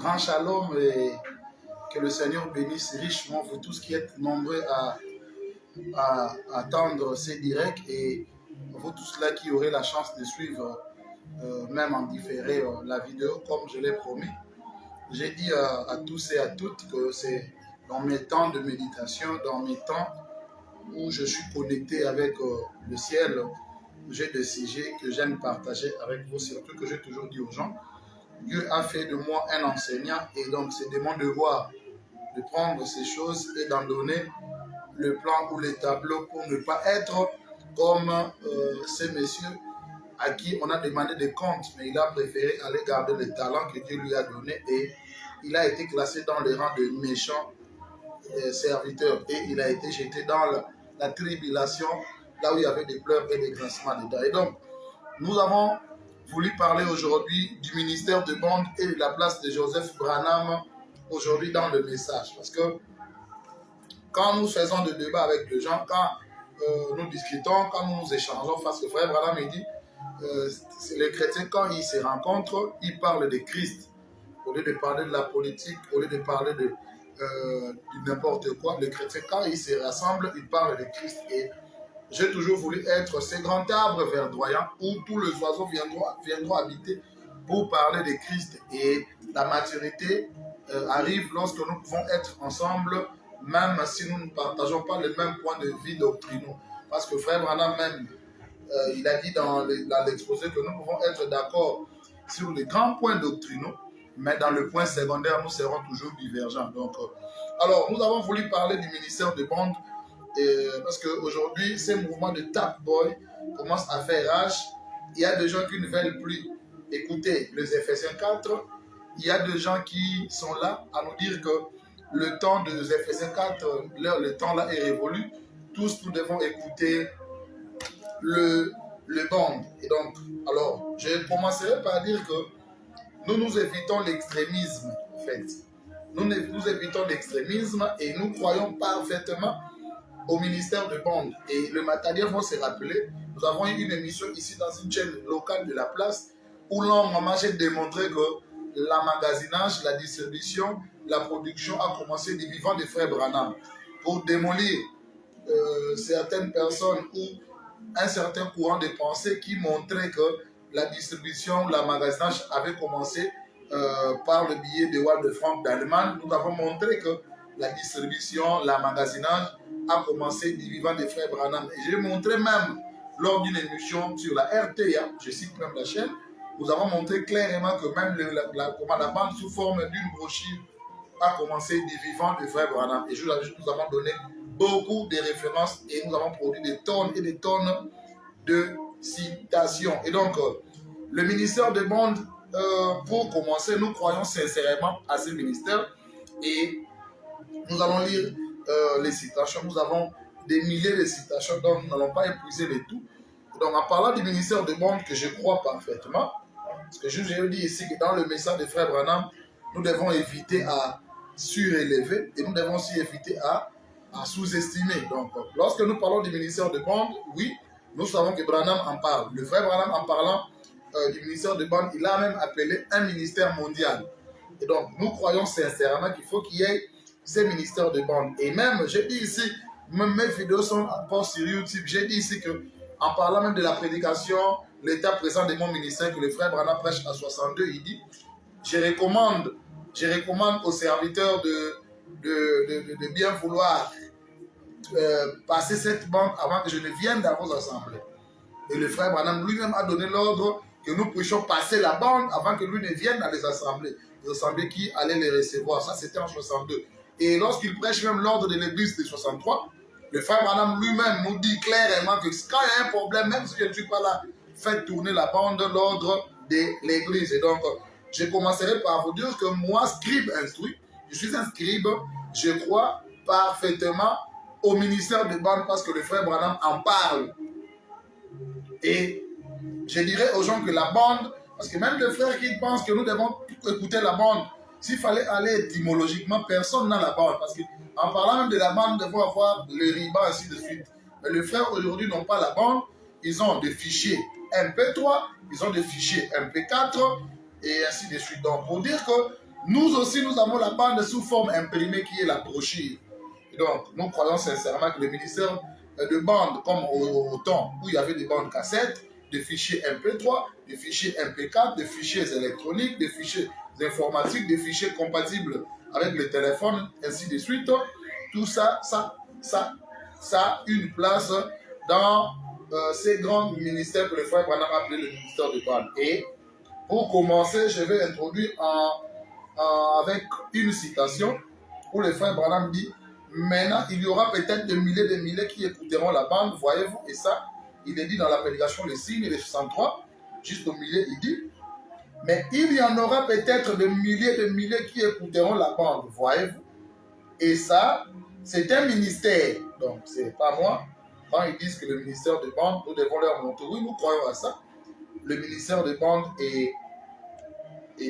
Grand shalom et que le Seigneur bénisse richement vous tous qui êtes nombreux à attendre ces directs et vous tous là qui aurez la chance de suivre même en différé la vidéo comme je l'ai promis. J'ai dit à tous et à toutes que c'est dans mes temps de méditation, dans mes temps où je suis connecté avec le ciel, j'ai des sujets que j'aime partager avec vous, surtout que j'ai toujours dit aux gens, Dieu a fait de moi un enseignant et donc c'est de mon devoir de prendre ces choses et d'en donner le plan ou les tableaux pour ne pas être comme ces messieurs à qui on a demandé des comptes, mais il a préféré aller garder les talents que Dieu lui a donnés et il a été classé dans les rangs de méchants serviteurs et il a été jeté dans la tribulation, là où il y avait des pleurs et des grincements dedans. Et donc, nous avons voulu parler aujourd'hui du ministère de bande et de la place de Joseph Branham aujourd'hui dans le message. Parce que quand nous faisons des débats avec les gens, quand nous discutons, quand nous échangeons face au frère Branham, il dit les chrétiens, quand ils se rencontrent, ils parlent de Christ. Au lieu de parler de la politique, au lieu de parler de n'importe quoi, les chrétiens, quand ils se rassemblent, ils parlent de Christ. Et j'ai toujours voulu être ce grand arbre verdoyant où tous les oiseaux viendront habiter pour parler de Christ. Et la maturité arrive lorsque nous pouvons être ensemble, même si nous ne partageons pas les mêmes points de vue doctrinaux. Parce que frère Branham même, il a dit dans l'exposé que nous pouvons être d'accord sur les grands points doctrinaux, mais dans le point secondaire, nous serons toujours divergents. Donc, alors, nous avons voulu parler du ministère de bande parce qu'aujourd'hui, ces mouvements de tap boy commencent à faire rage. Il y a des gens qui ne veulent plus écouter les Éphésiens 4. Il y a des gens qui sont là à nous dire que le temps de Éphésiens 4, le temps là est révolu. Tous nous devons écouter le bande. Et donc, alors, je commencerai par dire que nous évitons l'extrémisme, en fait. Nous évitons l'extrémisme et nous croyons parfaitement au ministère de bande. Et le matériel vont se rappeler. Nous avons eu une émission ici dans une chaîne locale de la place où j'ai démontré que l'emmagasinage, la distribution, la production a commencé du vivant des frères Branham pour démolir certaines personnes ou un certain courant de pensée qui montrait que la distribution, l'emmagasinage avait commencé par le billet de Wall de Frank d'Allemagne. Nous avons montré que la distribution, l'emmagasinage a commencé du vivant des frères Branham. Et j'ai montré même lors d'une émission sur la RTA, je cite même la chaîne, nous avons montré clairement que même la bande sous forme d'une brochure a commencé du vivant des frères Branham. Et nous avons donné beaucoup de références et nous avons produit des tonnes et des tonnes de citations. Et donc, le ministère de bande, pour commencer, nous croyons sincèrement à ce ministère et nous allons lire les citations. Nous avons des milliers de citations, donc nous n'allons pas épuiser les tout. Donc, en parlant du ministère de bande que je crois parfaitement, parce que je vous ai dit ici que dans le message des frères Branham, nous devons éviter à surélever et nous devons aussi éviter à sous-estimer. Donc, lorsque nous parlons du ministère de bande, oui, nous savons que Branham en parle. Le frère Branham, en parlant du ministère de bande, il a même appelé un ministère mondial. Et donc, nous croyons sincèrement qu'il faut qu'il y ait ces ministères de bande. Et même, j'ai dit ici, même mes vidéos sont postes sur YouTube, j'ai dit ici que, en parlant même de la prédication, l'état présent de mon ministère, que le frère Branham prêche à 62, il dit, je recommande aux serviteurs de bien vouloir passer cette bande avant que je ne vienne dans vos assemblées. Et le frère Branham lui-même a donné l'ordre que nous puissions passer la bande avant que lui ne vienne dans les assemblées qui allaient les recevoir. Ça, c'était en 62. Et lorsqu'il prêche même l'ordre de l'église de 63, le frère Branham lui-même nous dit clairement que quand il y a un problème, même si je ne suis pas là, faites tourner la bande, l'ordre de l'église. Et donc, je commencerai par vous dire que moi, scribe instruit, je suis un scribe, je crois parfaitement au ministère de bande parce que le frère Branham en parle. Et je dirais aux gens que la bande, parce que même les frères qui pensent que nous devons écouter la bande, s'il fallait aller étymologiquement, personne n'a la bande. Parce qu'en parlant même de la bande, nous devons avoir le riban, ainsi de suite. Mais les frères aujourd'hui n'ont pas la bande, ils ont des fichiers MP3, ils ont des fichiers MP4, et ainsi de suite. Donc, pour dire que nous aussi, nous avons la bande sous forme imprimée qui est la brochure. Et donc, nous croyons sincèrement que le ministère de bande, comme au temps où il y avait des bandes cassettes, des fichiers MP3, des fichiers MP4, des fichiers électroniques, des fichiers informatiques, des fichiers compatibles avec le téléphone, ainsi de suite, tout ça, ça a une place dans ces grands ministères que le frère Branham a appelé le ministère de bande. Et pour commencer, je vais introduire avec une citation où le frère Branham dit: maintenant, il y aura peut-être des milliers qui écouteront la bande, voyez-vous, et ça, il est dit dans la prédication, les signes, les 63, juste au milieu, il dit: mais il y en aura peut-être des milliers qui écouteront la bande, voyez-vous, et ça, c'est un ministère, donc c'est pas moi. Quand ils disent que le ministère de bande, nous devons leur montrer, oui, nous croyons à ça. Le ministère de bande est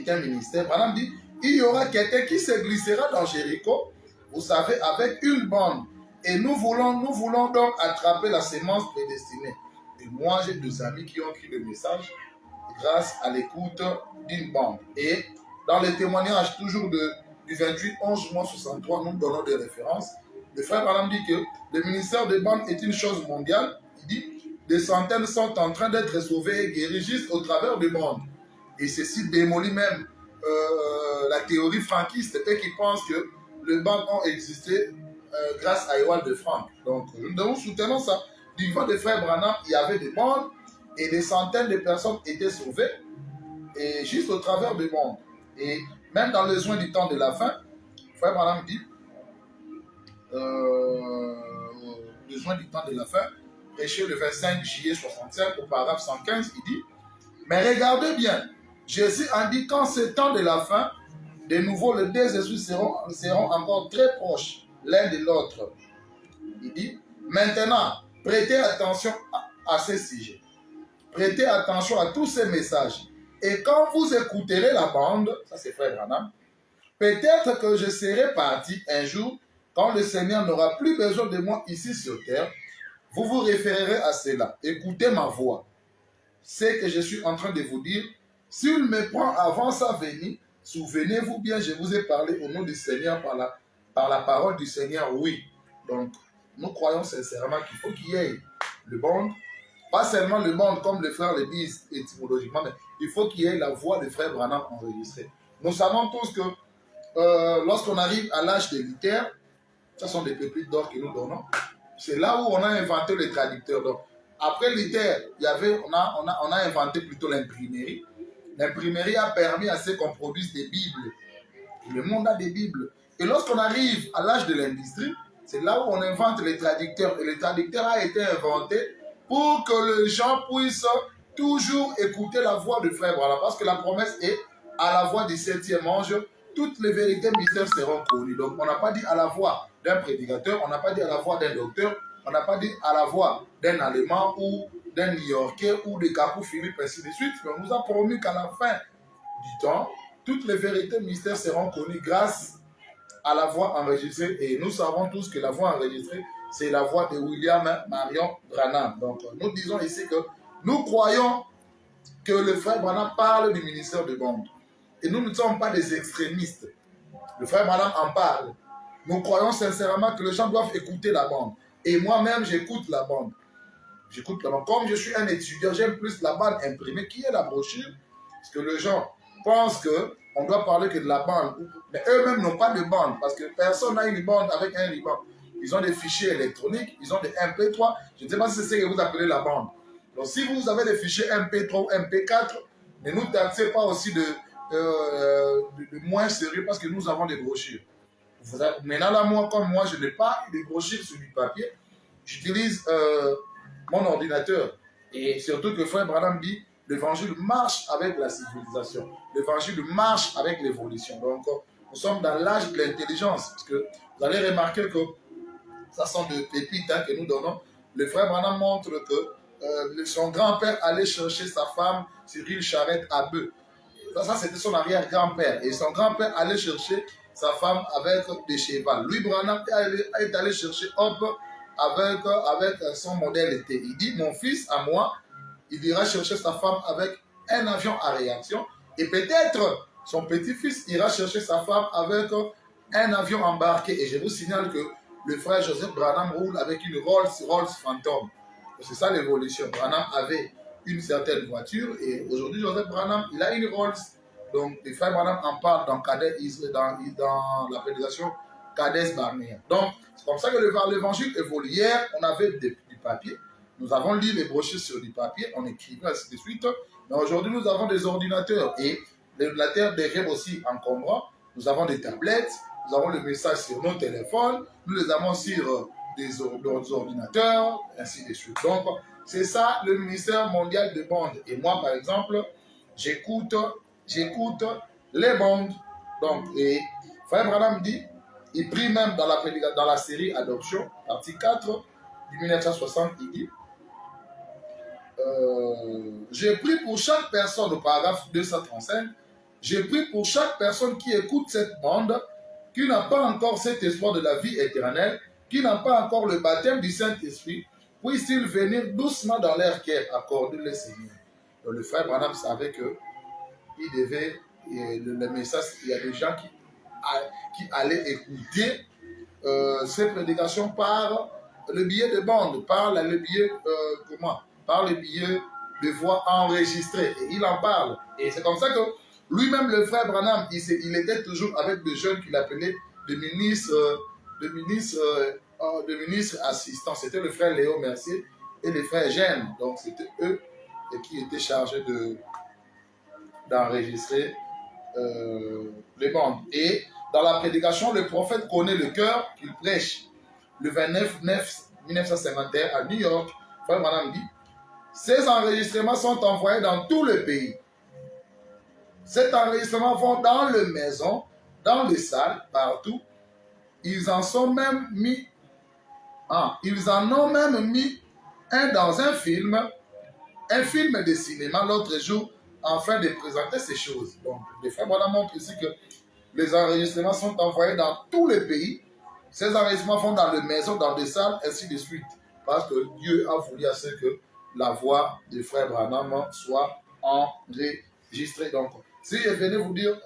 un ministère. Madame dit: il y aura quelqu'un qui se glissera dans Jéricho, vous savez, avec une bande. Et nous voulons donc attraper la sémence prédestinée. Et moi, j'ai deux amis qui ont pris le message grâce à l'écoute d'une bande. Et dans les témoignages toujours du 28/11/63, nous donnons des références. Le frère Branham dit que le ministère de bande est une chose mondiale. Il dit: des centaines sont en train d'être sauvés et guéris juste au travers du monde. Et ceci démolit même la théorie franquiste et qui pense que les bandes ont existé grâce à Ewald de Franck. Donc, nous soutenons ça. Du vivant des frères Branham, il y avait des bandes et des centaines de personnes étaient sauvées et juste au travers des bandes. Et même dans les soins du temps de la fin, frère Branham dit, les soins du temps de la fin, prêché le 25 juillet 65 au paragraphe 115, il dit: mais regardez bien, Jésus indique qu'en ce temps de la fin, de nouveau les deux esprits seront encore très proches l'un de l'autre. Il dit: maintenant, prêtez attention à ces sujets. Prêtez attention à tous ces messages. Et quand vous écouterez la bande, ça c'est frère Branham, peut-être que je serai parti un jour, quand le Seigneur n'aura plus besoin de moi ici sur terre, vous vous référerez à cela. Écoutez ma voix. C'est que je suis en train de vous dire, s'il me prend avant sa venue, souvenez-vous bien, je vous ai parlé au nom du Seigneur par la parole du Seigneur, oui. Donc, nous croyons sincèrement qu'il faut qu'il y ait le monde, pas seulement le monde comme les frères le disent étymologiquement, mais il faut qu'il y ait la voix des frères Branham enregistrée. Nous savons tous que lorsqu'on arrive à l'âge de Luther, ce sont des pépites d'or que nous donnons, c'est là où on a inventé les traducteurs. Donc, après Luther, on a inventé plutôt l'imprimerie. L'imprimerie a permis à ce qu'on produise des Bibles. Le monde a des Bibles. Et lorsqu'on arrive à l'âge de l'industrie, c'est là où on invente les traducteurs. Et le traducteur a été inventé pour que les gens puissent toujours écouter la voix de frère Branham. Parce que la promesse est: à la voix du septième ange, toutes les vérités mystères seront connues. Donc on n'a pas dit à la voix d'un prédicateur, on n'a pas dit à la voix d'un docteur, on n'a pas dit à la voix d'un Allemand ou d'un New-Yorkais ou de Capou Philippe, ainsi de suite. Mais on nous a promis qu'à la fin du temps, toutes les vérités mystères seront connues grâce à la voix enregistrée. Et nous savons tous que la voix enregistrée, c'est la voix de William Marion Branham. Donc nous disons ici que nous croyons que le frère Branham parle du ministère de bande. Et nous ne sommes pas des extrémistes. Le frère Branham en parle. Nous croyons sincèrement que les gens doivent écouter la bande. Et moi-même, j'écoute la bande. J'écoute la bande. Comme je suis un étudiant, j'aime plus la bande imprimée, qui est la brochure. Parce que les gens pensent qu'on doit parler que de la bande. Mais eux-mêmes n'ont pas de bande. Parce que personne n'a une bande avec un ruban. Ils ont des fichiers électroniques, ils ont des MP3. Je ne sais pas si c'est ce que vous appelez la bande. Donc si vous avez des fichiers MP3 ou MP4, ne nous taxez pas aussi de moins sérieux parce que nous avons des brochures. Maintenant, là, moi, comme moi, je n'ai pas des brochures sur du papier, j'utilise mon ordinateur. Et surtout que frère Branham dit, l'évangile marche avec la civilisation. L'évangile marche avec l'évolution. Donc, nous sommes dans l'âge de l'intelligence. Parce que vous allez remarquer que ça sont des pépites que nous donnons. Le frère Branham montre que son grand-père allait chercher sa femme sur une charrette à bœufs. Ça, c'était son arrière-grand-père. Et son grand-père allait chercher sa femme avec des chevaux. Lui, Branham est allé chercher Hop avec son modèle T. Il dit, mon fils, à moi, il ira chercher sa femme avec un avion à réaction. Et peut-être son petit-fils ira chercher sa femme avec un avion embarqué. Et je vous signale que le frère Joseph Branham roule avec une Rolls Phantom. C'est ça l'évolution. Branham avait une certaine voiture et aujourd'hui Joseph Branham, il a une Rolls. Donc le frère Branham en parle dans la prédication Kadesh Barnea. Donc c'est comme ça que l'évangile évolue. Hier, on avait du papier. Nous avons lu les brochures sur du papier, on écrivait ainsi de suite. Mais aujourd'hui, nous avons des ordinateurs et l'ordinateur devient aussi encombrant. Nous avons des tablettes, nous avons le message sur nos téléphones, nous les avons sur des ordinateurs, ainsi de suite. Donc, c'est ça le ministère mondial de bandes. Et moi, par exemple, j'écoute les bandes. Donc, et Frère Branham dit, il prie même dans la série Adoption, partie 4 du 1960, il dit, j'ai pris pour chaque personne, au paragraphe 235, j'ai pris pour chaque personne qui écoute cette bande, qui n'a pas encore cet espoir de la vie éternelle, qui n'a pas encore le baptême du Saint-Esprit, puisse-t-il venir doucement dans leur cœur, accorder le Seigneur. Donc le frère Branham savait que il devait, le message, il y a des gens qui allaient écouter ces prédications par le biais de bande, par le biais, par le biais de voix enregistrées. Et il en parle. Et c'est comme ça que lui-même, le frère Branham, il était toujours avec des jeunes qu'il appelait des ministres assistants. C'était le frère Léo Mercier et le frère Gênes. Donc c'était eux qui étaient chargés d'enregistrer les bandes. Et dans la prédication, le prophète connaît le cœur qu'il prêche. Le 29/9/1951 à New York, frère Branham dit, ces enregistrements sont envoyés dans tout le pays. Ces enregistrements vont dans les maisons, dans les salles, partout. Ils en ont même mis un dans un film de cinéma l'autre jour, afin de présenter ces choses. Donc, le frère Branham montre ici que les enregistrements sont envoyés dans tous les pays. Ces enregistrements vont dans les maisons, dans des salles, ainsi de suite. Parce que Dieu a voulu à ce que la voix du frère Branham soit enregistrée. Donc, si je venais vous dire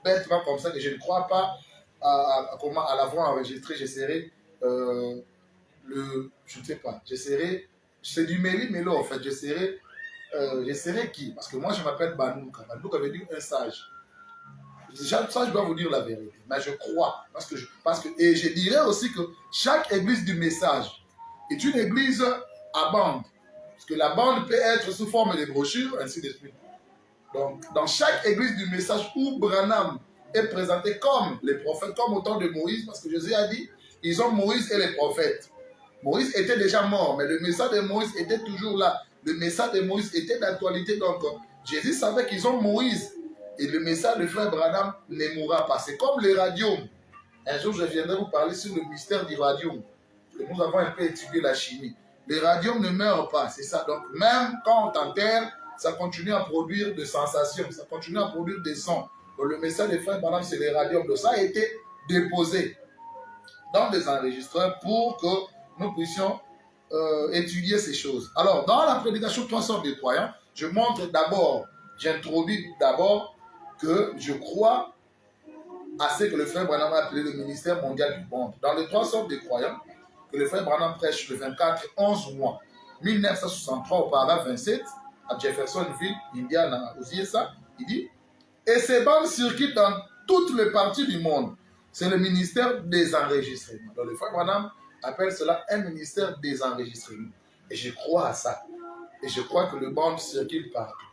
bêtement comme ça que je ne crois pas à la voix enregistrée, j'essaierai je ne sais pas, c'est du méli-mélo en fait, j'essaierai qui? Parce que moi je m'appelle Banouka. Banouka veut dire un sage. Ça, je dois vous dire la vérité. Mais je crois. Et je dirais aussi que chaque église du message est une église à bande. Parce que la bande peut être sous forme de brochures, ainsi de suite. Donc, dans chaque église du message où Branham est présenté comme les prophètes, comme au temps de Moïse, parce que Jésus a dit, ils ont Moïse et les prophètes. Moïse était déjà mort, mais le message de Moïse était toujours là. Le message de Moïse était d'actualité. Donc, Jésus savait qu'ils ont Moïse. Et le message de frère Branham ne mourra pas. C'est comme le radium. Un jour, je viendrai vous parler sur le mystère du radium. Nous avons un peu étudié la chimie. Le radium ne meurt pas, c'est ça. Donc, même quand on t'enterre, ça continue à produire des sensations, ça continue à produire des sons. Donc, le message de frère Branham, c'est le radium. Donc, ça a été déposé dans des enregistreurs pour que nous puissions étudier ces choses. Alors, dans la prédication 3 sortes de croyants, j'introduis d'abord que je crois à ce que le frère Branham a appelé le ministère mondial du monde. Dans les 3 sortes de croyants que le frère Branham prêche le 24/11 mois 1963 au paragraphe 27 à Jeffersonville, Indiana, aux USA, il dit « Et ces bandes circulent dans toutes les parties du monde. C'est le ministère des enregistrements. » Donc le frère Branham appelle cela un ministère des enregistrements. Et je crois à ça. Et je crois que le bande circule partout.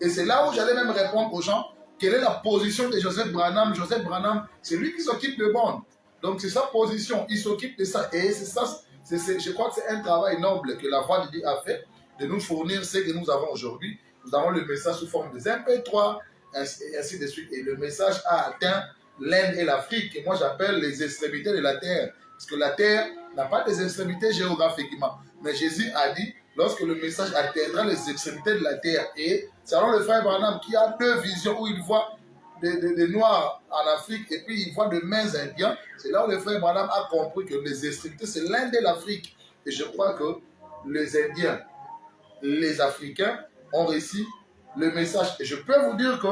Et c'est là où j'allais même répondre aux gens quelle est la position de Joseph Branham. Joseph Branham, c'est lui qui s'occupe de bande. Donc c'est sa position, il s'occupe de ça. Et c'est ça, je crois que c'est un travail noble que la voix de Dieu a fait, de nous fournir ce que nous avons aujourd'hui. Nous avons le message sous forme de MP3, ainsi de suite. Et le message a atteint l'Inde et l'Afrique, que moi j'appelle les extrémités de la terre. Parce que la terre n'a pas des extrémités géographiquement. Mais Jésus a dit, lorsque le message atteindra les extrémités de la terre, et c'est alors le frère Branham qui a 2 visions où il voit des Noirs en Afrique et puis il voit de mains indiens, c'est là où le frère Branham a compris que les extrémités, c'est l'Inde et l'Afrique. Et je crois que les Indiens, les Africains ont réussi le message. Et je peux vous dire que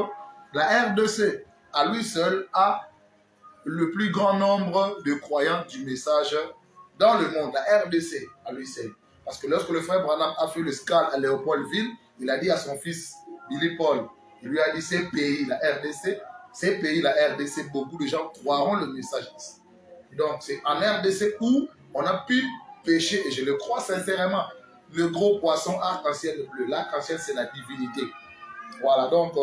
la RDC, à lui seul, a le plus grand nombre de croyants du message dans le monde. La RDC, à lui seul. Parce que lorsque le frère Branham a fait le scale à Léopoldville, il a dit à son fils Billy Paul, il lui a dit, ces pays, la RDC, ces pays, la RDC, beaucoup de gens croiront le message ici. Donc, c'est en RDC où on a pu pêcher, et je le crois sincèrement, le gros poisson arc-en-ciel, le bleu. L'arc-en-ciel, c'est la divinité. Voilà, donc,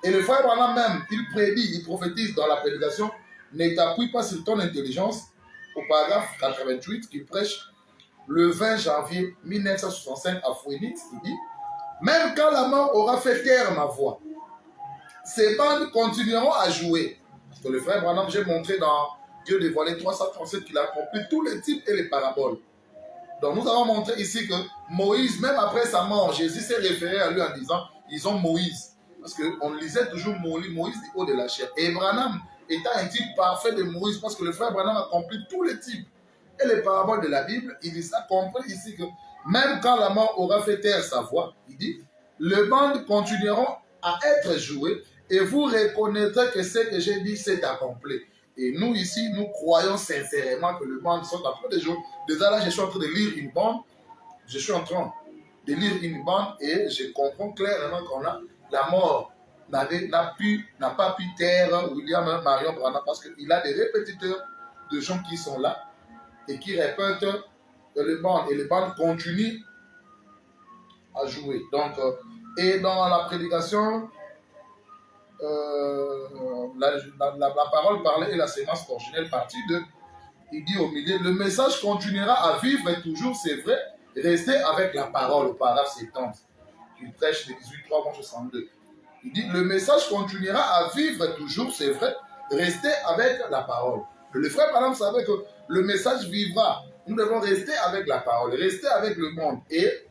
et le frère Branham même, il prédit, il prophétise dans la prédication, ne t'appuie pas sur ton intelligence, au paragraphe 88, qu'il prêche le 20 janvier 1965 à Phoenix, il dit, même quand la mort aura fait taire ma voix, ces bandes continueront à jouer. Parce que le frère Branham, j'ai montré dans Dieu dévoilé 337 qu'il a accompli tous les types et les paraboles. Donc nous avons montré ici que Moïse, même après sa mort, Jésus s'est référé à lui en disant, ils ont Moïse. Parce qu'on lisait toujours Moïse du haut de la chair. Et Branham étant un type parfait de Moïse, parce que le frère Branham a accompli tous les types et les paraboles de la Bible, il a compris ici que même quand la mort aura fait taire sa voix, il dit, les bandes continueront à être jouées et vous reconnaîtrez que ce que j'ai dit s'est accompli. Et nous ici, nous croyons sincèrement que les bandes sont en train de jouer. Déjà là, je suis en train de lire une bande, et je comprends clairement qu'on a la mort n'a pas pu taire William Marion Branham parce qu'il a des répétiteurs de gens qui sont là et qui répètent les bandes. Et les bandes continuent à jouer. Donc, et dans la prédication, la parole parlée et la sémence originelle, partie 2, il dit au milieu, le message continuera à vivre et toujours, c'est vrai, restez avec la parole, au paragraphe 70. Il prêche les 18.3.62. Il dit, le message continuera à vivre et toujours, c'est vrai, restez avec la parole. Le frère Branham savait que le message vivra. Nous devons rester avec la parole, rester avec le monde. Et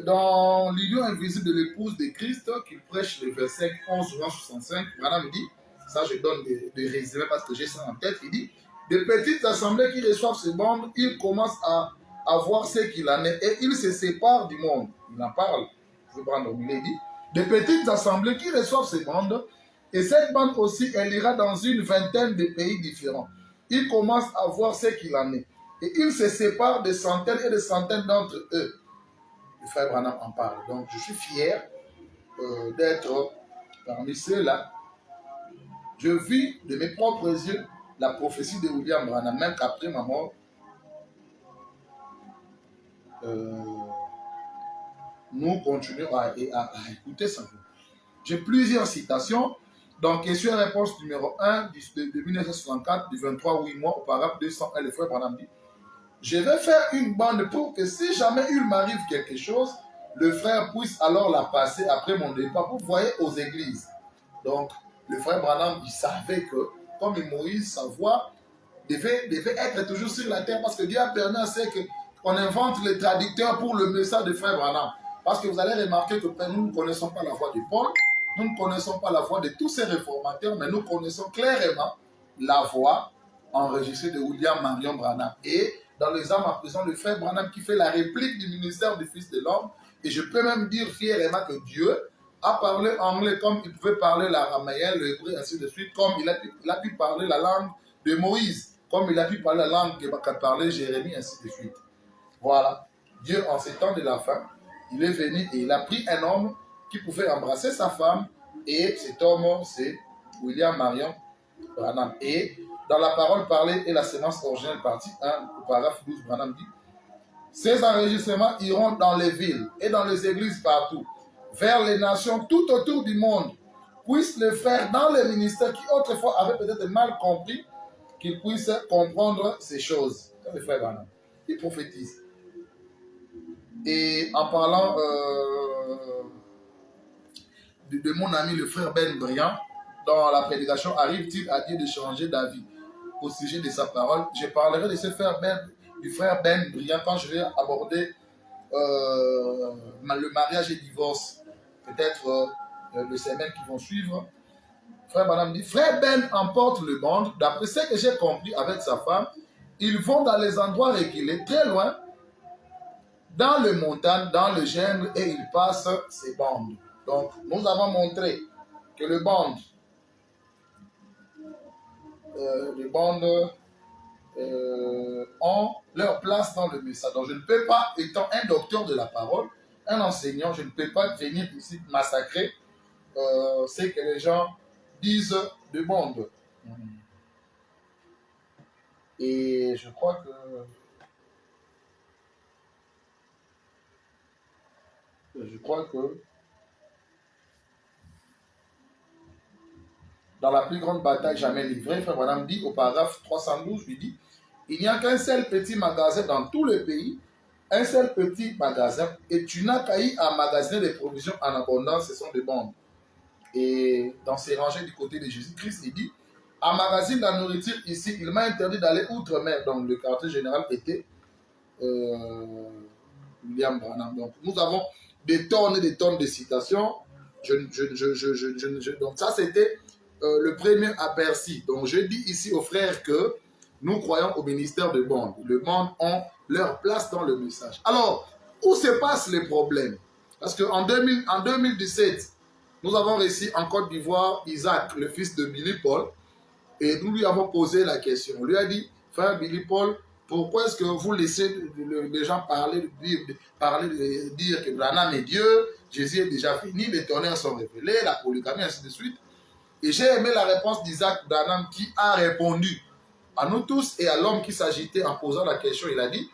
dans l'union invisible de l'épouse de Christ, qu'il prêche le verset 11-65, Branham dit, ça je donne des résumés parce que j'ai ça en tête, il dit, de petites assemblées qui reçoivent ces bandes, ils commencent à voir ce qu'il en est et ils se séparent du monde. Il en parle, je vais prendre au milieu, il dit, de petites assemblées qui reçoivent ces bandes, et cette bande aussi, elle ira dans une vingtaine de pays différents. Ils commencent à voir ce qu'il en est. Et ils se séparent de centaines et de centaines d'entre eux. Le frère Branham en parle. Donc, je suis fier d'être parmi ceux-là. Je vis de mes propres yeux la prophétie de William Branham, même qu'après ma mort, nous continuons à écouter ça. J'ai plusieurs citations. Donc, question et réponse numéro 1 de 1964, du 23 mois, au paragraphe 201, le frère Branham dit, je vais faire une bande pour que si jamais il m'arrive quelque chose, le frère puisse alors la passer après mon départ. Vous voyez, aux églises. Donc, le frère Branham, il savait que, comme Moïse, sa voix devait être toujours sur la terre, parce que Dieu a permis à ce qu'on invente les traducteurs pour le message de frère Branham. Parce que vous allez remarquer que nous ne connaissons pas la voix de Paul, nous ne connaissons pas la voix de tous ces réformateurs, mais nous connaissons clairement la voix enregistrée de William Marion Branham. Et dans les âmes en prison, le frère Branham qui fait la réplique du ministère du Fils de l'Homme. Et je peux même dire fièrement que Dieu a parlé anglais comme il pouvait parler l'araméen, le hébreu, ainsi de suite, comme il a pu parler la langue de Moïse, comme il a pu parler la langue qu'a parlé Jérémie, ainsi de suite. Voilà. Dieu, en ces temps de la fin, il est venu et il a pris un homme qui pouvait embrasser sa femme, et cet homme, c'est William Marion Branham. Et dans la parole parlée et la sémence originelle, partie 1, au paragraphe 12, Branham dit, ces enregistrements iront dans les villes et dans les églises partout, vers les nations tout autour du monde, puissent les frères dans les ministères qui autrefois avaient peut-être mal compris, qu'ils puissent comprendre ces choses. C'est le frère Branham. Il prophétise. Et en parlant de mon ami le frère Ben Briand, dans la prédication, arrive-t-il à Dieu de changer d'avis au sujet de sa parole? Je parlerai de ce frère du frère Ben Briand quand je vais aborder le mariage et le divorce, peut-être les semaines qui vont suivre. Frère Branham dit, frère Ben emporte le monde, d'après ce que j'ai compris avec sa femme, ils vont dans les endroits reculés, très loin dans le montagne, dans le jungle, et il passe ses bandes. Donc, nous avons montré que les bandes ont leur place dans le message. Donc, je ne peux pas, étant un docteur de la parole, un enseignant, je ne peux pas venir ici massacrer ce que les gens disent de bandes. Et je crois que dans la plus grande bataille jamais livrée, Frère Branham dit au paragraphe 312, lui dit, il n'y a qu'un seul petit magasin dans tout le pays, un seul petit magasin, et tu n'as qu'à y emmagasiner des provisions en abondance, ce sont des bandes. Et dans ces rangées du côté de Jésus-Christ, il dit, emmagasine la nourriture ici, il m'a interdit d'aller outre-mer. Donc le quartier général était William Branham. Donc nous avons des tonnes et des tonnes de citations. Donc ça c'était le premier aperçu. Donc je dis ici aux frères que nous croyons au ministère de bandes. Les bandes ont leur place dans le message. Alors, où se passent les problèmes? Parce qu'en 2017, nous avons reçu en Côte d'Ivoire Isaac, le fils de Billy Paul, et nous lui avons posé la question. On lui a dit, frère Billy Paul, pourquoi est-ce que vous laissez les gens parler, dire que Branham est Dieu, Jésus est déjà fini, les tonnerres sont révélés, la polygamie, ainsi de suite. Et j'ai aimé la réponse d'Isaac Branham qui a répondu à nous tous et à l'homme qui s'agitait en posant la question. Il a dit,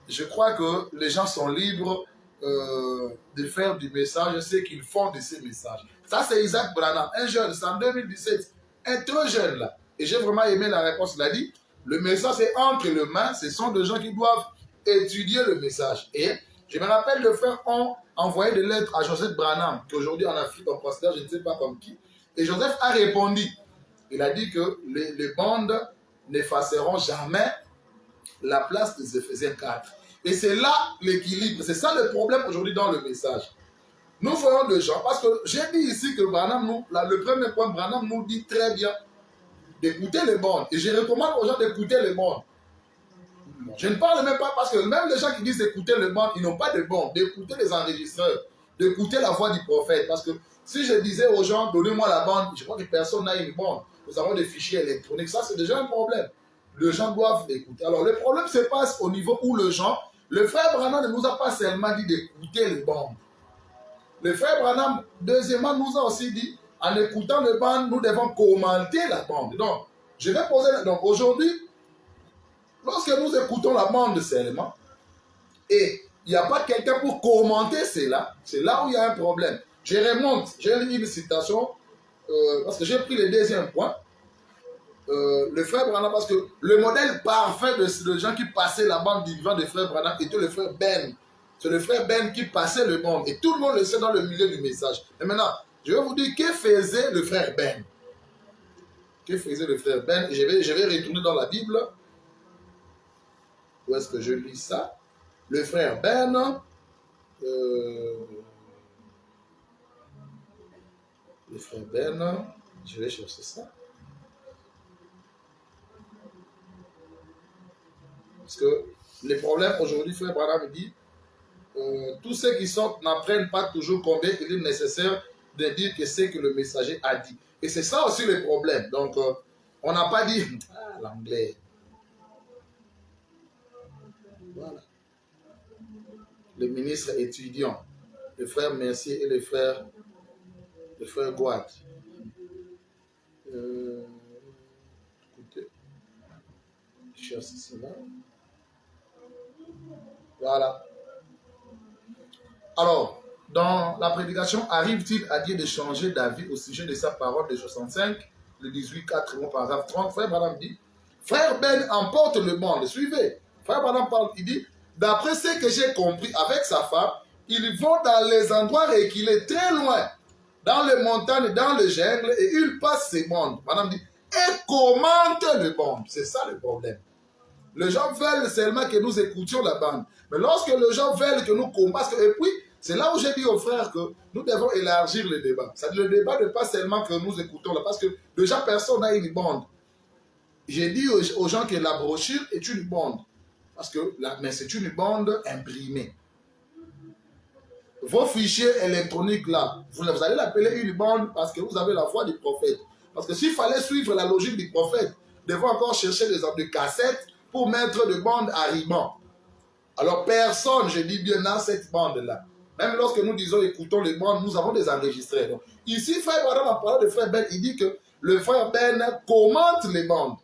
je crois que les gens sont libres de faire du message ce qu'ils font de ces messages. Ça, c'est Isaac Branham, un jeune, c'est en 2017, un très jeune là. Et j'ai vraiment aimé la réponse. Il a dit, le message est entre les mains, ce sont des gens qui doivent étudier le message. Et je me rappelle, le frère ont envoyé des lettres à Joseph Branham, qu'aujourd'hui en Afrique on considère, je ne sais pas comme qui. Et Joseph a répondu. Il a dit que les bandes n'effaceront jamais la place des Éphésiens 4. Et c'est là l'équilibre. C'est ça le problème aujourd'hui dans le message. Nous voyons des gens, parce que j'ai dit ici que Branham, le premier point, Branham nous dit très bien d'écouter les bandes. Et je recommande aux gens d'écouter les bandes. Je ne parle même pas parce que même les gens qui disent d'écouter les bandes, ils n'ont pas de bandes, d'écouter les enregistreurs, d'écouter la voix du prophète. Parce que si je disais aux gens, donnez-moi la bande, je crois que personne n'a une bande. Nous avons des fichiers électroniques. Ça, c'est déjà un problème. Les gens doivent l'écouter. Alors, le problème se passe au niveau où le frère Branham ne nous a pas seulement dit d'écouter les bandes. Le frère Branham, deuxièmement, nous a aussi dit, en écoutant les bandes, nous devons commenter la bande. Donc, je vais poser, donc aujourd'hui, lorsque nous écoutons la bande seulement, et il n'y a pas quelqu'un pour commenter cela, c'est là où il y a un problème. Je remonte, j'ai lu une citation, parce que j'ai pris le deuxième point. Le frère Branham, parce que le modèle parfait de gens qui passaient la bande du vivant de frère Branham était le frère Ben. C'est le frère Ben qui passait le bande. Et tout le monde le sait dans le milieu du message. Et maintenant, je vais vous dire, que faisait le frère Ben? Que faisait le frère Ben? Et je vais retourner dans la Bible. Où est-ce que je lis ça? Le frère Ben. Le frère Ben. Je vais chercher ça. Parce que les problèmes aujourd'hui, frère Branham dit, tous ceux qui sortent n'apprennent pas toujours combien il est nécessaire de dire que c'est que le messager a dit. Et c'est ça aussi le problème. Donc, on n'a pas dit, l'anglais. Voilà. Le ministre étudiant, le frère Mercier et le frère Gouat. Écoutez, je cherche cela. Voilà. Alors, dans la prédication, arrive-t-il à Dieu de changer d'avis au sujet de sa parole de 65, le 18-4, paragraphe 30? Frère Branham dit, frère Ben emporte le monde. Suivez. Frère Branham parle, il dit, d'après ce que j'ai compris avec sa femme, ils vont dans les endroits reculés, très loin, dans les montagnes, dans le jungle, et ils passent ces mondes. Branham dit, et commentent le monde. C'est ça le problème. Les gens veulent seulement que nous écoutions la bande. Mais lorsque les gens veulent que nous combattions, et puis, c'est là où j'ai dit aux frères que nous devons élargir le débat. C'est-à-dire le débat n'est pas seulement que nous écoutons là, parce que déjà personne n'a une bande. J'ai dit aux gens que la brochure est une bande. Mais c'est une bande imprimée. vos fichiers électroniques là, vous allez l'appeler une bande parce que vous avez la voix du prophète. Parce que s'il fallait suivre la logique du prophète, devons encore chercher des cassettes pour mettre de bandes à riban. Alors personne, je dis bien, n'a cette bande-là. Même lorsque nous disons écoutons les bandes, nous avons des enregistrés. Donc, ici, frère Branham, en parlant de frère Ben, il dit que le frère Ben commente les bandes.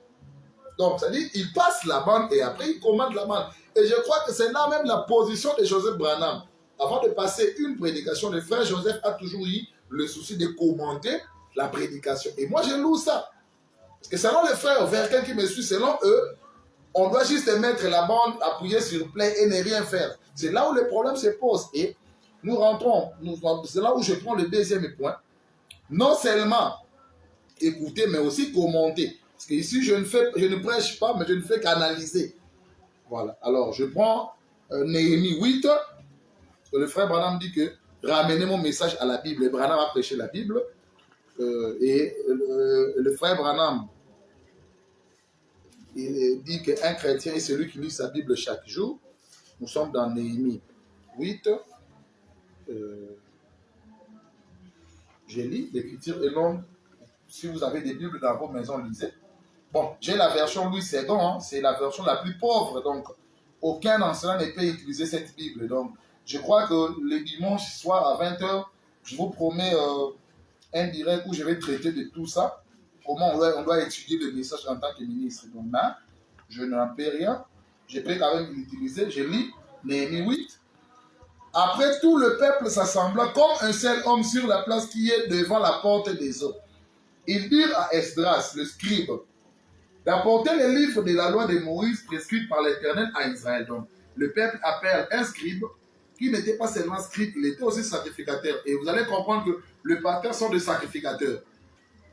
Donc, c'est-à-dire, il passe la bande et après, il commente la bande. Et je crois que c'est là même la position de Joseph Branham. Avant de passer une prédication, le frère Joseph a toujours eu le souci de commenter la prédication. Et moi, je loue ça. Parce que selon les frères, vers quelqu'un qui me suit, selon eux, on doit juste mettre la bande, appuyer sur play et ne rien faire. C'est là où le problème se pose. Et nous rentrons, c'est là où je prends le deuxième point. Non seulement écouter, mais aussi commenter. Parce que ici, je ne prêche pas, mais je ne fais qu'analyser. Voilà. Alors, je prends Néhémie 8. Le frère Branham dit que ramenez mon message à la Bible. Et Branham a prêché la Bible. Le frère Branham il dit qu'un chrétien est celui qui lit sa Bible chaque jour. Nous sommes dans Néhémie 8. Je lis, l'écriture est longue. Si vous avez des Bibles dans vos maisons, lisez. Bon, j'ai la version Louis II, hein, c'est la version la plus pauvre, donc aucun enseignant ne peut utiliser cette Bible. Donc, je crois que le dimanche soir à 20h, je vous promets un direct où je vais traiter de tout ça. Comment on doit étudier le message en tant que ministre. Donc là, je n'en peux rien. Je peux quand même l'utiliser. Je lis Néhémie 8. Après, tout le peuple s'assembla comme un seul homme sur la place qui est devant la porte des eaux. Ils dirent à Esdras, le scribe, d'apporter les livres de la loi de Moïse prescrite par l'Éternel à Israël. Donc, le peuple appelle un scribe qui n'était pas seulement scribe, il était aussi sacrificateur. Et vous allez comprendre que les patrons sont des sacrificateurs.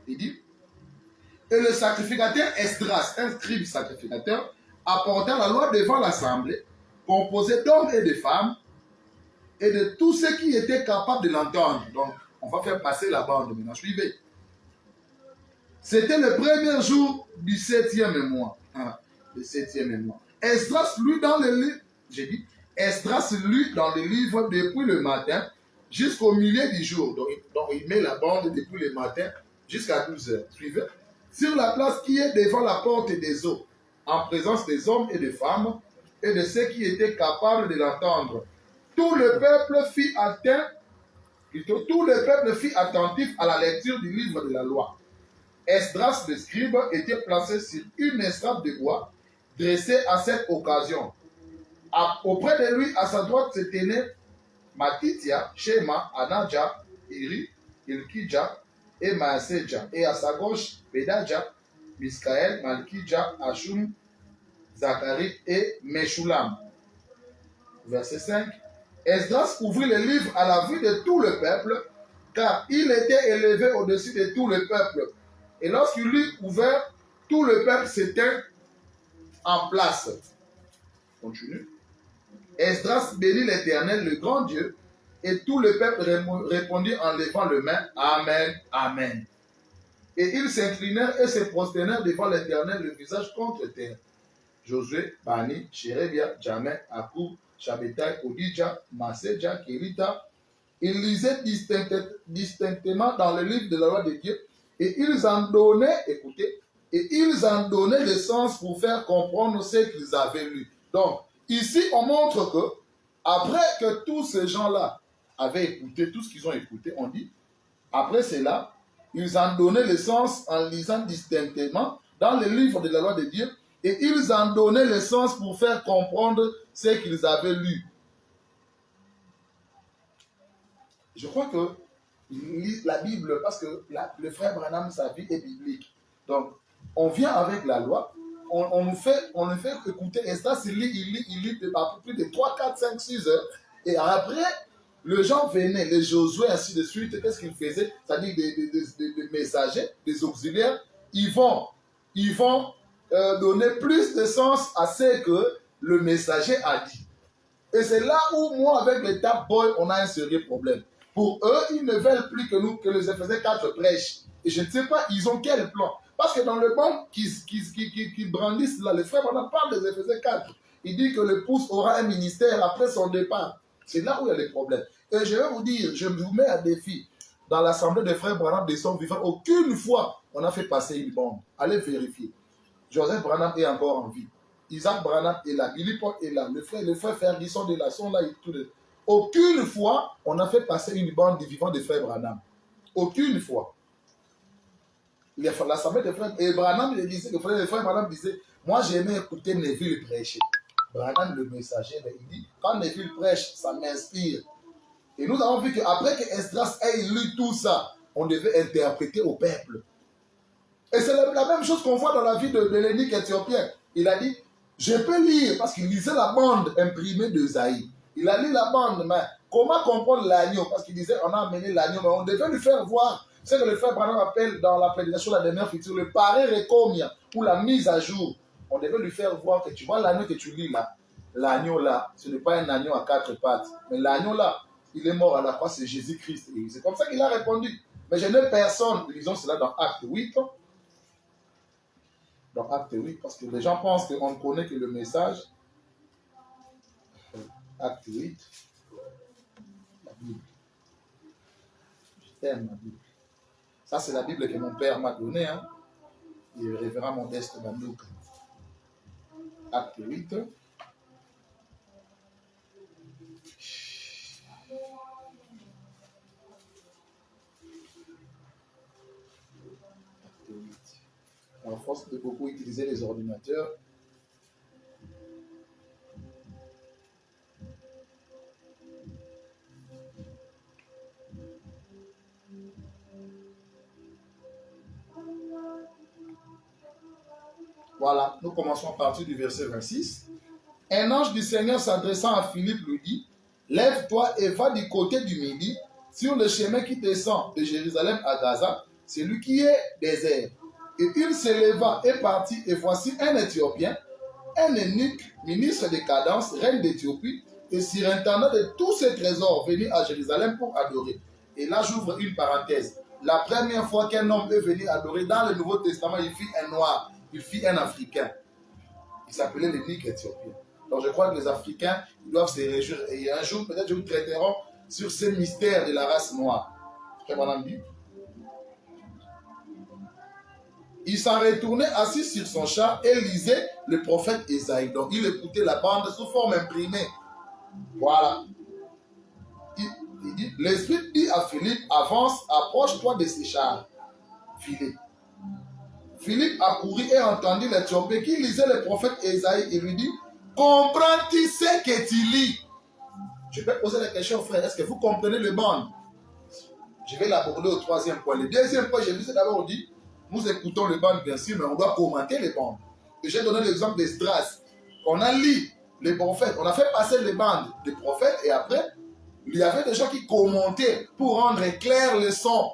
Il dit, et le sacrificateur Esdras, un scribe sacrificateur, apporta la loi devant l'assemblée, composée d'hommes et de femmes, et de tous ceux qui étaient capables de l'entendre. Donc, on va faire passer la bande maintenant. Suivez. C'était le premier jour du 7e mois. Le 7e mois. Esdras lut dans le livre, j'ai dit, Esdras lut dans le livre depuis le matin jusqu'au milieu du jour. Donc, il met la bande depuis le matin jusqu'à 12h. Suivez. Sur la place qui est devant la porte des eaux, en présence des hommes et des femmes, et de ceux qui étaient capables de l'entendre. Tout le peuple fut attentif à la lecture du livre de la loi. Esdras, le scribe, était placé sur une estrade de bois, dressée à cette occasion. Auprès de lui, à sa droite, se tenaient Matitia, Shema, Anadja, Iri, Ilkidja et Maaseja. Et à sa gauche, Pedadja, Miskaël, Malkidja, Ashum, Zacharie et Meshulam. Verset 5. Esdras ouvrit le livre à la vue de tout le peuple, car il était élevé au-dessus de tout le peuple. Et lorsqu'il l'eut ouvert, tout le peuple s'était en place. Continue. Esdras bénit l'Éternel, le grand Dieu, et tout le peuple répondit en levant les mains, Amen, Amen. Et ils s'inclinèrent et se prosternèrent devant l'Éternel, le visage contre terre. Josué, Bani, Sherebia, Jamé, Akoub, Shabetai, Odidja, Maseja, Kérita, ils lisaient distinctement dans le livre de la loi de Dieu, et ils en donnaient, écoutez, et ils en donnaient le sens pour faire comprendre ce qu'ils avaient lu. Donc, ici, on montre que, après que tous ces gens-là avaient écouté tout ce qu'ils ont écouté, on dit, après cela, ils en donnaient le sens en lisant distinctement dans le livre de la loi de Dieu, et ils en donnaient le sens pour faire comprendre ce qu'ils avaient lu. Je crois que la Bible, parce que le frère Branham, sa vie est biblique. Donc, on vient avec la loi, on nous fait écouter, et ça, il lit plus de 3, 4, 5, 6 heures, et après, les gens venaient, les Josué, ainsi de suite, qu'est-ce qu'ils faisaient? C'est-à-dire des messagers, des auxiliaires, ils vont donner plus de sens à ce que le messager a dit. Et c'est là où, moi, avec les Tap Boys, on a un sérieux problème. Pour eux, ils ne veulent plus que les Éphésiens 4 prêchent. Et je ne sais pas, ils ont quel plan. Parce que dans le banc qui brandissent là, les frères, on en parle des Éphésiens 4. Il dit que l'épouse aura un ministère après son départ. C'est là où il y a les problèmes. Et je vais vous dire, je vous mets à défi, dans l'assemblée des frères Branham des Sons Vivants, aucune fois on a fait passer une bombe. Allez vérifier. Joseph Branham est encore en vie. Isaac Branham est là. Billy Paul est là. Les frères Ferguson sont là, sont là et tout. Aucune fois on a fait passer une bombe du vivant des frères Branham. Aucune fois. L'assemblée des frères, et Branham le frère Branham disait, moi j'aimais écouter Neville prêcher. Branham le messager, il dit, quand Neville prêche, ça m'inspire. Et nous avons vu qu'après que Esdras ait lu tout ça, on devait interpréter au peuple. Et c'est la même chose qu'on voit dans la vie de l'énigme éthiopien. Il a dit, je peux lire, parce qu'il lisait la bande imprimée de Zaï. Il a lu la bande, mais comment comprendre l'agneau? Parce qu'il disait, on a amené l'agneau, mais on devait lui faire voir ce que le frère Branham appelle dans la prédication de la dernière future, le pare recomia, ou la mise à jour. On devait lui faire voir que tu vois l'agneau que tu lis là, l'agneau là, ce n'est pas un agneau à quatre pattes, mais l'agneau là, il est mort à la croix, c'est Jésus-Christ. Et c'est comme ça qu'il a répondu. Mais je n'ai personne, lisons cela dans Acte 8. Dans Acte 8, parce que les gens pensent qu'on ne connaît que le message. Acte 8. La Bible. Je t'aime la Bible. Ça, c'est la Bible que mon père m'a donnée. Hein. Il est révérend Modeste Bandouk. Acte 8. En force de beaucoup utiliser les ordinateurs. Voilà, nous commençons à partir du verset 26. Un ange du Seigneur s'adressant à Philippe lui dit, lève-toi et va du côté du midi sur le chemin qui descend de Jérusalem à Gaza, celui qui est désert. Et il se leva et partit, et voici un Éthiopien, un eunuque, ministre de Cadence, reine d'Éthiopie, et surintendant de tous ses trésors, venu à Jérusalem pour adorer. Et là, j'ouvre une parenthèse. La première fois qu'un homme est venu adorer dans le Nouveau Testament, il fit un noir, il fit un Africain. Il s'appelait l'eunuque éthiopien. Donc je crois que les Africains doivent se réjouir. Et un jour, peut-être, je vous traiterons sur ces mystères de la race noire. Qu'est-ce qu'on dit? Il s'en retournait assis sur son char et lisait le prophète Ésaïe. Donc il écoutait la bande sous forme imprimée. Voilà. Il dit, l'Esprit dit à Philippe, avance, approche-toi de ces chars. Philippe accourut et entendit l'Éthiopien qui lisait le prophète Ésaïe et lui dit, comprends-tu ce que tu lis? Je vais poser la question, frère, est-ce que vous comprenez le bande? Je vais l'aborder au troisième point. Le deuxième point, je vous ai d'abord dit, nous écoutons le bande bien sûr, mais on doit commenter les bandes. Et j'ai donné l'exemple d'Esdras. On a lu les prophètes, on a fait passer les bandes des prophètes et après, il y avait des gens qui commentaient pour rendre clair le son.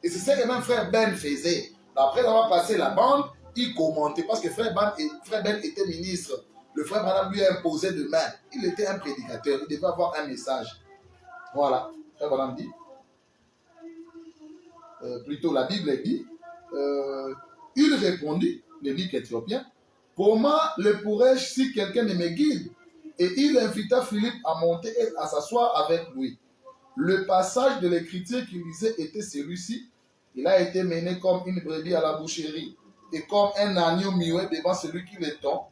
Et c'est ce que même frère Ben faisait. Après avoir passé la bande, il commentait parce que frère Ben était ministre. Le frère Branham lui a imposé de main. Il était un prédicateur, il devait avoir un message. Voilà, frère Branham dit. Plutôt la Bible dit, il répondit, l'eunuque éthiopien, comment le pourrais-je si quelqu'un ne me guide? Et il invita Philippe à monter et à s'asseoir avec lui. Le passage de l'écriture qu'il lisait était celui-ci. Il a été mené comme une brebis à la boucherie et comme un agneau muet devant celui qui le tond.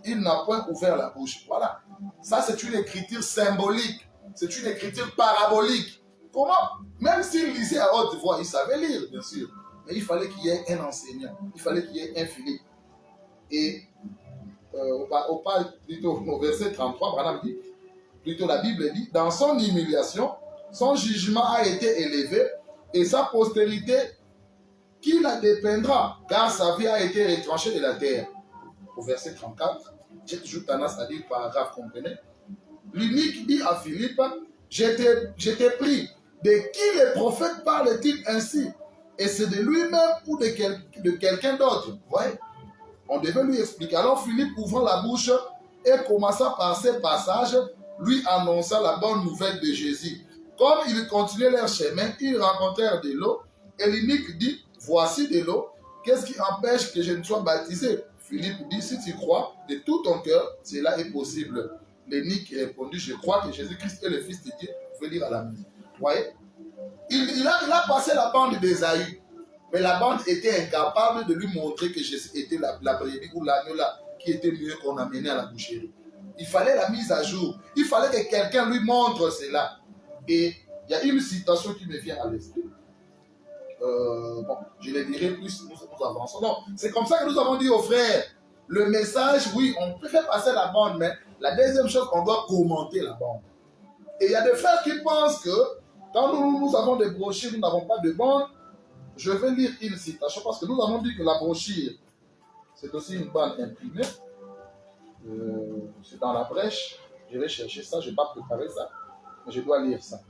Il n'a point ouvert la bouche. Voilà. Ça, c'est une écriture symbolique. C'est une écriture parabolique. Comment? Même s'il lisait à haute voix, il savait lire, bien sûr. Mais il fallait qu'il y ait un enseignant. Il fallait qu'il y ait un Philippe. Et au verset 33, Branham dit, plutôt la Bible dit, dans son humiliation, son jugement a été élevé et sa postérité qui la dépendra, car sa vie a été retranchée de la terre. Au verset 34, j'ai toujours tendance à dire paragraphe, comprenez. L'unique dit à Philippe, je t'ai pris, de qui les prophètes parlent-ils ainsi? Et c'est de lui-même ou de quelqu'un d'autre? Vous voyez? On devait lui expliquer. Alors Philippe, ouvrant la bouche et commença par ces passages, lui annonça la bonne nouvelle de Jésus. Comme ils continuaient leur chemin, ils rencontrèrent de l'eau. Et l'unique dit, voici de l'eau. Qu'est-ce qui empêche que je ne sois baptisé? Philippe dit, si tu crois de tout ton cœur, cela est possible. l'énigme répondit, je crois que Jésus-Christ est le Fils de Dieu. Vous pouvez lire à la maison. Vous voyez? Il a passé la bande d'Ésaü. Mais la bande était incapable de lui montrer que Jésus était la brebis ou l'agneau là qui était mieux qu'on a mené à la boucherie. Il fallait la mise à jour. Il fallait que quelqu'un lui montre cela. Et il y a une citation qui me vient à l'esprit. Bon, je le dirai plus, nous avançons. Donc, c'est comme ça que nous avons dit aux frères, le message, oui, on peut faire passer la bande, mais la deuxième chose, on doit commenter la bande. Et il y a des frères qui pensent que quand nous avons des brochures, nous n'avons pas de bande. Je vais lire une citation parce que nous avons dit que la brochure, c'est aussi une bande imprimée. C'est dans la brèche. Je vais chercher ça, je n'ai pas préparé ça, mais je dois lire ça.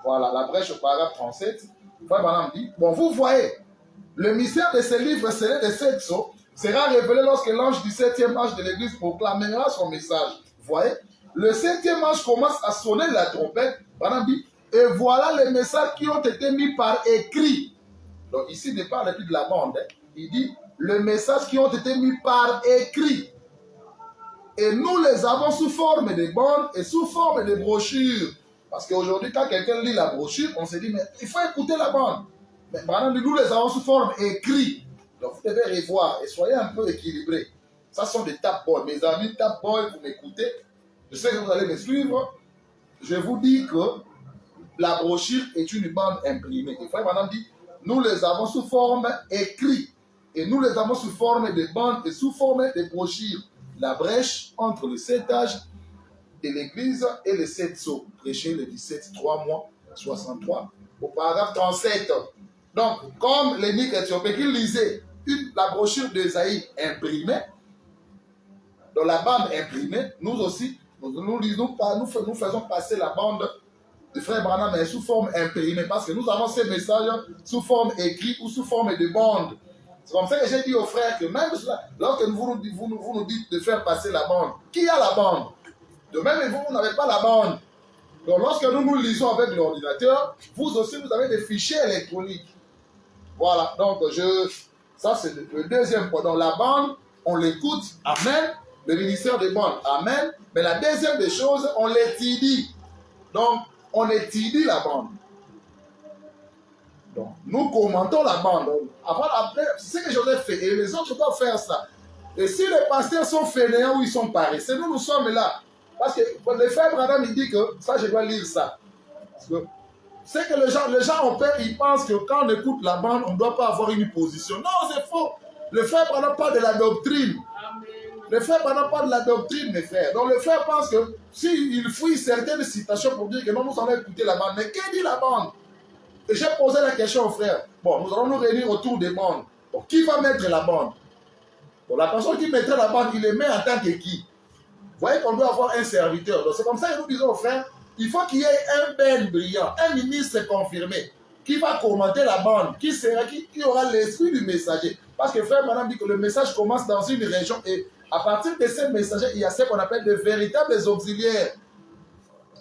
Voilà, la brèche au paragraphe 37. Frère Branham dit, bon, vous voyez, le mystère de ce livre scellé de 7 sceaux sera révélé lorsque l'ange du 7e ange de l'église proclamera son message. Vous voyez, le 7e ange commence à sonner la trompette. Branham dit, et voilà les messages qui ont été mis par écrit. Donc ici, il ne parle plus de la bande. Hein. Il dit, les messages qui ont été mis par écrit. Et nous les avons sous forme de bandes et sous forme de brochures. Parce qu'aujourd'hui, quand quelqu'un lit la brochure, on se dit, mais il faut écouter la bande. Mais maintenant, nous les avons sous forme écrit. Donc vous devez revoir et soyez un peu équilibrés. Ça sont des tap boys. Mes amis tap boys, vous m'écoutez. Je sais que vous allez me suivre. Je vous dis que la brochure est une bande imprimée. Et frère Madame dit, nous les avons sous forme écrit. Et nous les avons sous forme de bandes et sous forme de brochures. La brèche entre le 7 âges de l'église et les 7 sceaux. Prêché le 17, 3 mois, 63, au paragraphe 37. Donc, comme l'énigme éthiopien qui lisait la brochure d'Ésaïe imprimée, dans la bande imprimée, nous aussi, nous faisons passer la bande de Frère Branham mais sous forme imprimée, parce que nous avons ces messages sous forme écrite ou sous forme de bande. C'est comme ça que j'ai dit aux frères que même lorsque vous nous dites de faire passer la bande, qui a la bande? De même, vous n'avez pas la bande. Donc lorsque nous lisons avec l'ordinateur, vous aussi vous avez des fichiers électroniques. Voilà, donc ça c'est le deuxième point. Donc la bande, on l'écoute, amen. Le ministère des bandes, amen. Mais la deuxième des choses, on l'étudie. Donc on étudie la bande. Donc nous commentons la bande. Après, c'est ce que Joseph fait. Et les autres doivent faire ça. Et si les pasteurs sont fainéants ou ils sont paresseux, nous sommes là. Parce que le frère Branham, il dit que, ça je dois lire ça. Parce que c'est que les gens ont peur, ils pensent que quand on écoute la bande, on ne doit pas avoir une position. Non, c'est faux. Le frère Branham parle de la doctrine. Le frère Branham parle de la doctrine, mes frères. Donc le frère pense que s'il fouille certaines citations pour dire que non, nous allons écouter la bande. Mais qu'est-ce dit la bande? Et j'ai posé la question au frère. Bon, nous allons nous réunir autour des bandes. Bon, qui va mettre la bande? Bon, la personne qui mettrait la bande, il les met en tant que qui? Vous voyez qu'on doit avoir un serviteur. Donc c'est comme ça que nous disons aux frères, il faut qu'il y ait un ben brillant, un ministre confirmé, qui va commenter la bande, qui aura l'esprit du messager. Parce que frère Madame dit que le message commence dans une région et à partir de ces messagers, il y a ce qu'on appelle de véritables auxiliaires.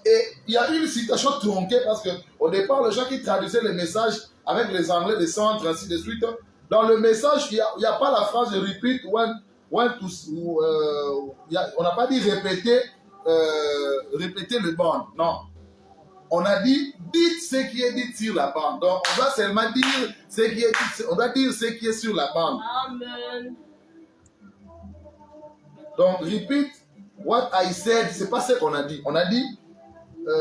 Et il y a une citation tronquée parce qu'au départ, les gens qui traduisaient les messages avec les anglais, les centres, ainsi de suite, dans le message, il n'y a pas la phrase de repeat on n'a pas dit répéter le bande. Non. On a dit dites ce qui est dit sur la bande. Donc on doit seulement dire ce qui est dit. On doit dire ce qui est sur la bande. Amen. Donc repeat what I said. C'est pas ce qu'on a dit. On a dit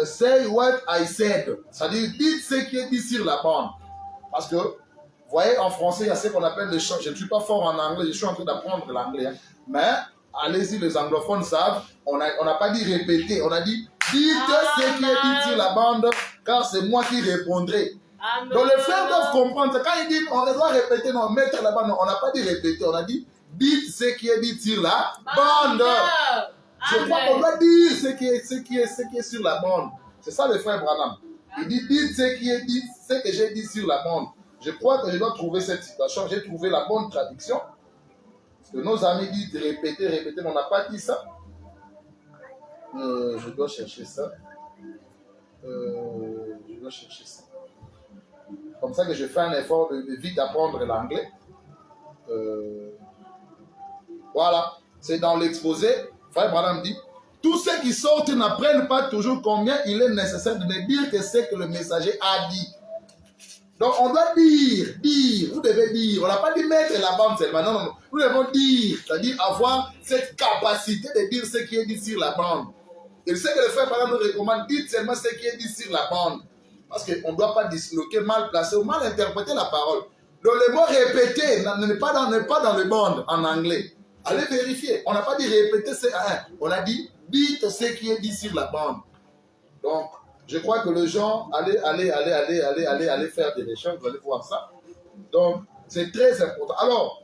say what I said. C'est-à-dire dites ce qui est dit sur la bande. Parce que vous voyez, en français, il y a ce qu'on appelle le chant. Je ne suis pas fort en anglais, je suis en train d'apprendre l'anglais. Hein. Mais, allez-y, les anglophones savent, on n'a pas dit répéter, on a dit dites ce qui est dit sur la bande, car c'est moi qui répondrai. Amen. Donc les frères doivent comprendre. Quand ils disent on doit répéter, non, mettre la bande, on n'a pas dit répéter, on a dit dites ce qui est dit sur la bande. Je crois qu'on doit dire ce qui est sur la bande. C'est ça le frère Branham. Il dit dites ce qui est dit, ce que j'ai dit sur la bande. Je crois que je dois trouver cette citation. J'ai trouvé la bonne traduction. Parce que nos amis disent répéter, mais on n'a pas dit ça. Je dois chercher ça. Comme ça que je fais un effort de vite apprendre l'anglais. Voilà. C'est dans l'exposé. Frère Branham dit tous ceux qui sortent n'apprennent pas toujours combien il est nécessaire de dire que c'est que le messager a dit. Donc on doit dire, vous devez dire. On n'a pas dit mettre la bande seulement, non. Nous devons dire, c'est-à-dire avoir cette capacité de dire ce qui est dit sur la bande. Et je sais que le frère par exemple nous recommande, dites seulement ce qui est dit sur la bande. Parce qu'on ne doit pas disloquer, mal placer ou mal interpréter la parole. Donc le mot répéter n'est pas dans le bande en anglais. Allez vérifier. On n'a pas dit répéter, c'est un. On a dit dites ce qui est dit sur la bande. Donc, je crois que les gens, allez faire des recherches, vous allez voir ça. Donc, c'est très important. Alors,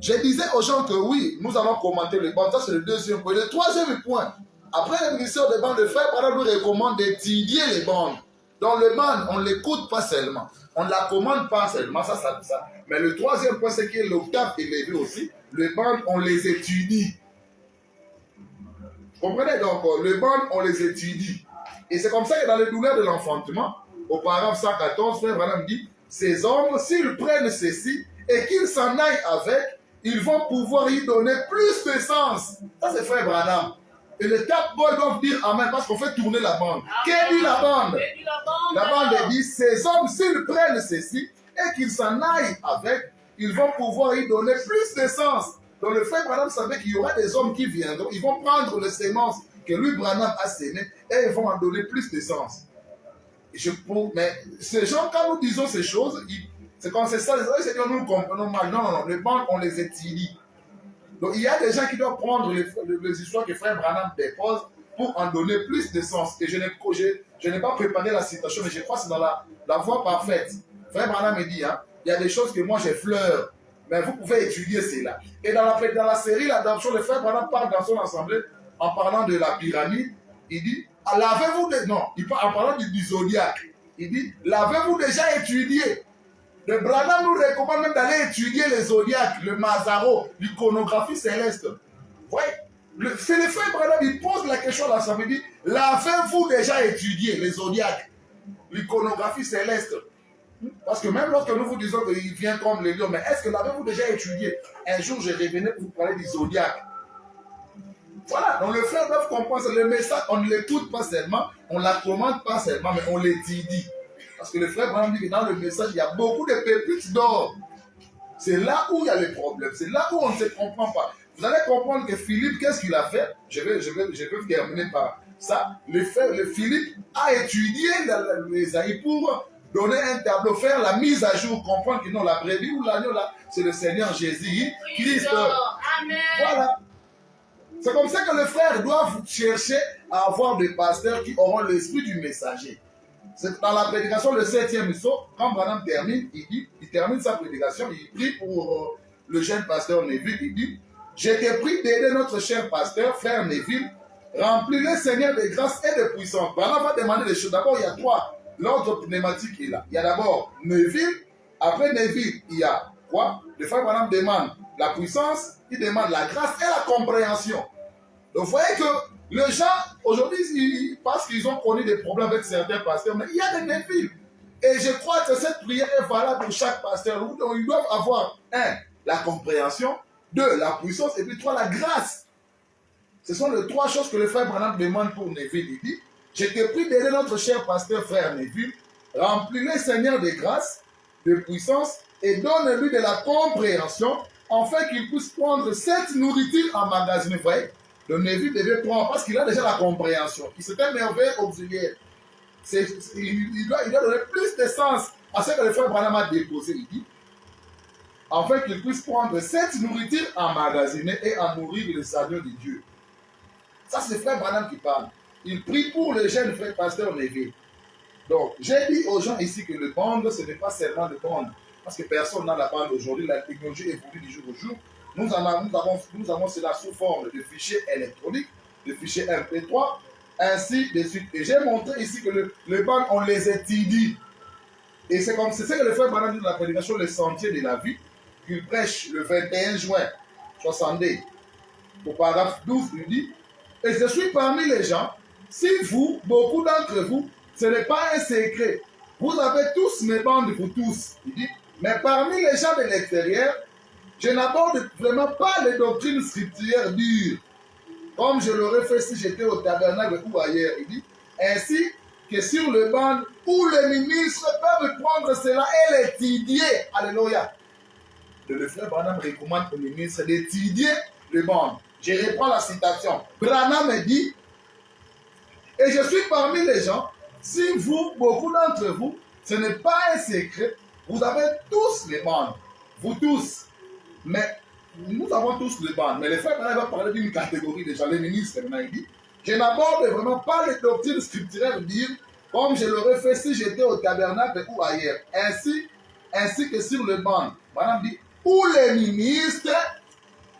je disais aux gens que oui, nous allons commenter les bandes. Ça, c'est le deuxième point. Le troisième point, après l'émission des bandes, le frère Branham nous recommande d'étudier les bandes. Donc, le bande, on ne l'écoute pas seulement. On ne la commande pas seulement. Ça. Mais le troisième point, c'est que l'octave élevé aussi. Les bandes, on les étudie. Vous comprenez? Donc, les bandes, on les étudie. Et c'est comme ça que dans les douleurs de l'enfantement, au paragraphe 114, frère Branham dit, ces hommes, s'ils prennent ceci et qu'ils s'en aillent avec, ils vont pouvoir y donner plus de sens. Ça, c'est frère Branham. Et les 4 boys doivent dire Amen parce qu'on fait tourner la bande. Qu'est-ce dit la bande? La bande dit, ces hommes, s'ils prennent ceci et qu'ils s'en aillent avec, ils vont pouvoir y donner plus de sens. Donc le frère Branham savait qu'il y aura des hommes qui viendront, ils vont prendre les semences que lui, Branham, a sémées et ils vont en donner plus de sens. Mais ces gens, quand nous disons ces choses, c'est quand c'est ça, les gens nous comprenons mal. Non, les bandes, on les étudie. Donc il y a des gens qui doivent prendre les histoires que frère Branham dépose pour en donner plus de sens. Et je n'ai pas préparé la citation, mais je crois que c'est dans la voie parfaite. Frère Branham me dit, il y a des choses que moi j'effleure, mais vous pouvez étudier cela. Et dans la série l'adoption, le frère Branham parle dans son assemblée en parlant de la pyramide. Il dit, l'avez-vous en parlant du zodiaque, il dit, l'avez-vous déjà étudié? Le Branham nous recommande même d'aller étudier les zodiaques, le Mazaro, l'iconographie céleste. Oui, c'est le frère Branham, il pose la question à l'assemblée, il dit, l'avez-vous déjà étudié les zodiaques, l'iconographie céleste? Parce que même lorsque nous vous disons qu'il vient comme les lions, mais est-ce que l'avez-vous déjà étudié? Un jour, je revenais pour vous parler du zodiaque. Voilà, donc le frère doit comprendre le message, on ne l'écoute pas seulement, on ne la commande pas seulement, mais on l'étudie. Parce que le frère Branham dit que dans le message, il y a beaucoup de pépites d'or. C'est là où il y a les problèmes, c'est là où on ne se comprend pas. Vous allez comprendre que Philippe, qu'est-ce qu'il a fait? Je vais terminer par ça. Le Philippe a étudié l'Ésaïe pour donner un tableau, faire la mise à jour, comprendre que non, la brebis ou l'agneau là, c'est le Seigneur Jésus, Christ. Amen. Voilà. C'est comme ça que les frères doivent chercher à avoir des pasteurs qui auront l'esprit du messager. C'est dans la prédication, le 7e saut, quand Branham termine, il termine sa prédication, il prie pour le jeune pasteur Neville, il dit, je te prie d'aider notre cher pasteur, frère Neville, remplis-le Seigneur de grâce et de puissance. Branham va demander des choses. D'abord, il y a 3. L'ordre pneumatique est là. Il y a d'abord Neville, après Neville, il y a quoi? Le frère Branham demande la puissance, il demande la grâce et la compréhension. Donc, vous voyez que les gens, aujourd'hui, parce qu'ils ont connu des problèmes avec certains pasteurs, mais il y a des Neville. Et je crois que cette prière est valable pour chaque pasteur. Donc, ils doivent avoir, 1, la compréhension, 2, la puissance, et puis 3, la grâce. Ce sont les 3 choses que le frère Branham demande pour Neville. Il dit, je te prie d'aider notre cher pasteur, frère Neville, remplis-le Seigneur de grâce, de puissance, et donne-lui de la compréhension, afin qu'il puisse prendre cette nourriture emmagasinée. Vous voyez? Le Neville devait prendre, parce qu'il a déjà la compréhension. C'est un merveilleux auxiliaire. Il doit donner plus de sens à ce que le frère Branham a déposé. Il dit, afin qu'il puisse prendre cette nourriture emmagasinée et en nourrir les agneaux de Dieu. Ça, c'est le frère Branham qui parle. Il prie pour le jeune frère pasteur Neville. Donc, j'ai dit aux gens ici que le bande, ce n'est pas seulement le bande. Parce que personne n'a la bande aujourd'hui. La technologie évolue du jour au jour. Nous avons cela sous forme de fichiers électroniques, de fichiers MP3, ainsi de suite. Et j'ai montré ici que les bandes, on les étudie. Et c'est ce que le frère Branham dit dans la prédication Le Sentier de la Vie, qu'il prêche le 21 juin 62, au paragraphe 12, il dit, et je suis parmi les gens, si vous, beaucoup d'entre vous, ce n'est pas un secret, vous avez tous mes bandes, vous tous, il dit, mais parmi les gens de l'extérieur, je n'aborde vraiment pas les doctrines scripturaires dures. comme je l'aurais fait si j'étais au tabernacle ou ailleurs. Il dit, ainsi que sur le banc où les ministres peuvent prendre cela et l'étudier. Alléluia. Le frère Branham recommande au ministre d'étudier le banc. Je reprends la citation. Branham dit, et je suis parmi les gens, si vous, beaucoup d'entre vous, ce n'est pas un secret, vous avez tous les bandes. Vous tous. Mais nous avons tous les bandes. Mais le frère Branham va parler d'une catégorie de gens, les ministres. Il dit, je n'aborde vraiment pas les doctrines scripturaires, dire, comme je l'aurais fait si j'étais au tabernacle ou ailleurs. Ainsi que sur le banc. Branham dit, où les ministres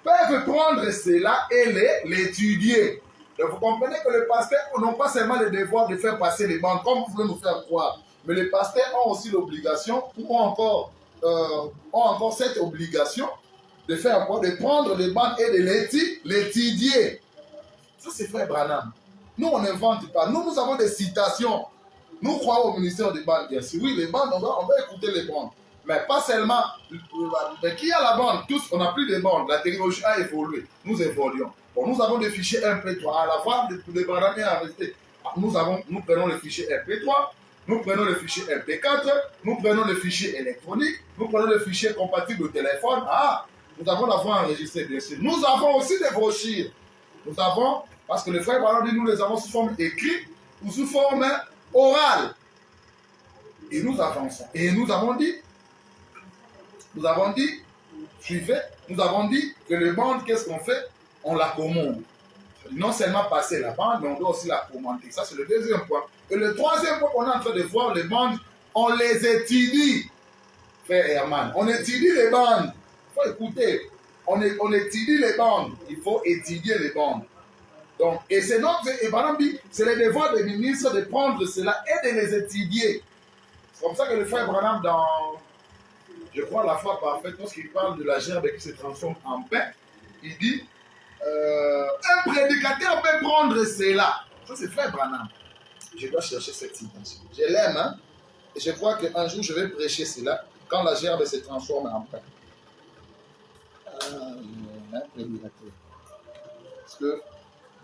peuvent prendre cela et l'étudier. Donc vous comprenez que les pasteurs n'ont pas seulement le devoir de faire passer les bandes, comme vous voulez nous faire croire, mais les pasteurs ont aussi l'obligation, ou ont encore cette obligation de faire quoi? De prendre les bandes et de l'étudier. Ça c'est frère Branham. Nous on n'invente pas. Nous avons des citations. Nous croyons au ministère des bandes, bien sûr. Oui, les bandes, on va écouter les bandes. Mais pas seulement. Mais qui a la bande? Tous, on n'a plus de bandes. La technologie a évolué. Nous évoluons. Bon, nous avons des fichiers MP3. À la fois, les Branhamiens à rester. Nous prenons les fichiers MP3, nous prenons les fichiers MP4, nous prenons les fichiers électroniques, nous prenons les fichiers compatibles au téléphone. Ah, nous avons la voix enregistrée, bien sûr. Nous avons aussi des brochures. Nous avons, parce que le frère Branham dit, nous les avons sous forme écrite ou sous forme orale. Et nous avançons. Et nous avons dit, suivez, nous avons dit que les bandes, qu'est-ce qu'on fait? On la commande. Non seulement passer la bande, mais on doit aussi la commenter. Ça, c'est le deuxième point. Et le troisième point qu'on est en train de voir, les bandes, on les étudie. Frère Herman, on étudie les bandes. Il faut écouter. On étudie les bandes. Il faut étudier les bandes. Donc, et c'est notre, et Branham dit, c'est le devoir des ministres de prendre cela et de les étudier. C'est comme ça que le frère Branham, dans, je crois, la foi parfaite, lorsqu'il parle de la gerbe qui se transforme en pain, il dit, un prédicateur peut prendre cela. Ça, c'est frère Branham. Je dois chercher cette citation. Je l'aime, hein? Et je crois qu'un jour, je vais prêcher cela quand la gerbe se transforme en pain. Un prédicateur. Parce que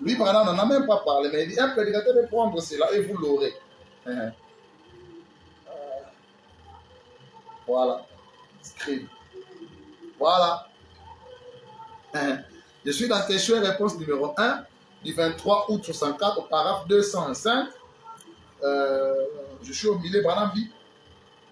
lui, Branham n'en a même pas parlé, mais il dit un prédicateur peut prendre cela et vous l'aurez. Voilà. Scribe. Voilà. Je suis dans question réponse numéro 1 du 23 août 64 au paragraphe 205. Je suis au milieu, Branham dit,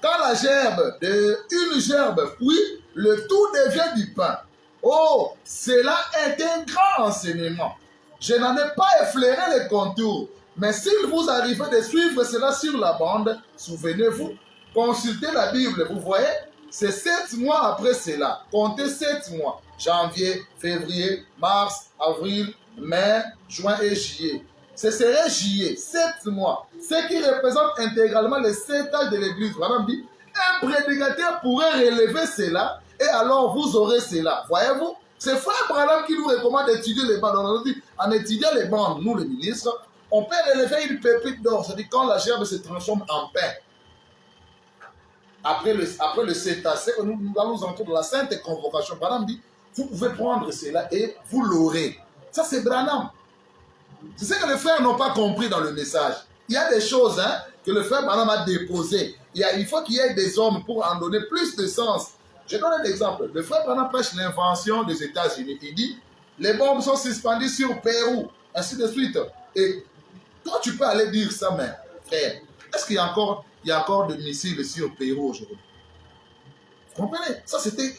quand la gerbe, une gerbe, puis le tout devient du pain. Oh, cela est un grand enseignement. Je n'en ai pas effleuré les contours, mais s'il vous arrive de suivre cela sur la bande, souvenez-vous, consultez la Bible, vous voyez, c'est 7 mois après cela. Comptez 7 mois. Janvier, février, mars, avril, mai, juin et juillet. Ce serait juillet, 7 mois. Ce qui représente intégralement les 7 âges de l'église. Madame dit, un prédicateur pourrait relever cela et alors vous aurez cela. Voyez-vous? C'est frère Branham qui nous recommande d'étudier les bandes. On dit, en étudiant les bandes, nous les ministres, on peut relever une pépite d'or. C'est-à-dire quand la gerbe se transforme en pain. Après le cétacé, nous allons entrer dans la sainte convocation. Branham dit, vous pouvez prendre cela et vous l'aurez. Ça, c'est Branham. C'est ce que les frères n'ont pas compris dans le message. Il y a des choses que le frère Branham a déposées. Il faut qu'il y ait des hommes pour en donner plus de sens. Je donne un exemple. Le frère Branham prêche l'invention des États-Unis. Il dit, les bombes sont suspendues sur Pérou, ainsi de suite. Et toi, tu peux aller dire ça, mais frère, est-ce qu'il y a encore de missiles sur Pérou aujourd'hui? Vous comprenez? Ça, c'était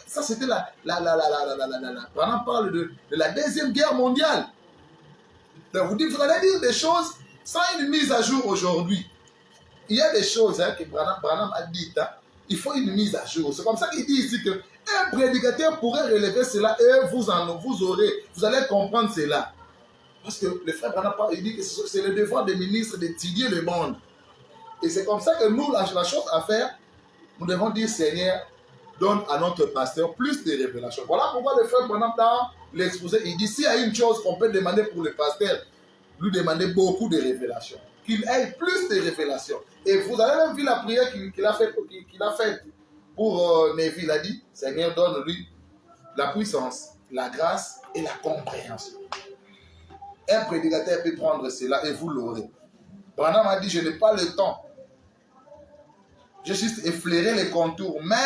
Branham parle de la Deuxième Guerre mondiale. Donc, vous allez dire des choses sans une mise à jour aujourd'hui. Il y a des choses que Branham a dites. Il faut une mise à jour. C'est comme ça qu'il dit ici que un prédicateur pourrait relever cela et vous allez comprendre cela. Parce que le frère Branham il dit que c'est le devoir des ministres d'étudier le monde. Et c'est comme ça que nous, la chose à faire, nous devons dire, Seigneur, donne à notre pasteur plus de révélations. Voilà pourquoi le frère Branham dans l'exposé, il dit, s'il y a une chose qu'on peut demander pour le pasteur, lui demander beaucoup de révélations. Qu'il ait plus de révélations. Et vous avez même vu la prière qu'il a faite pour Neville. Il a dit, Seigneur, donne-lui la puissance, la grâce et la compréhension. Un prédicateur peut prendre cela et vous l'aurez. Branham a dit, je n'ai pas le temps. J'ai juste effleuré les contours. Mais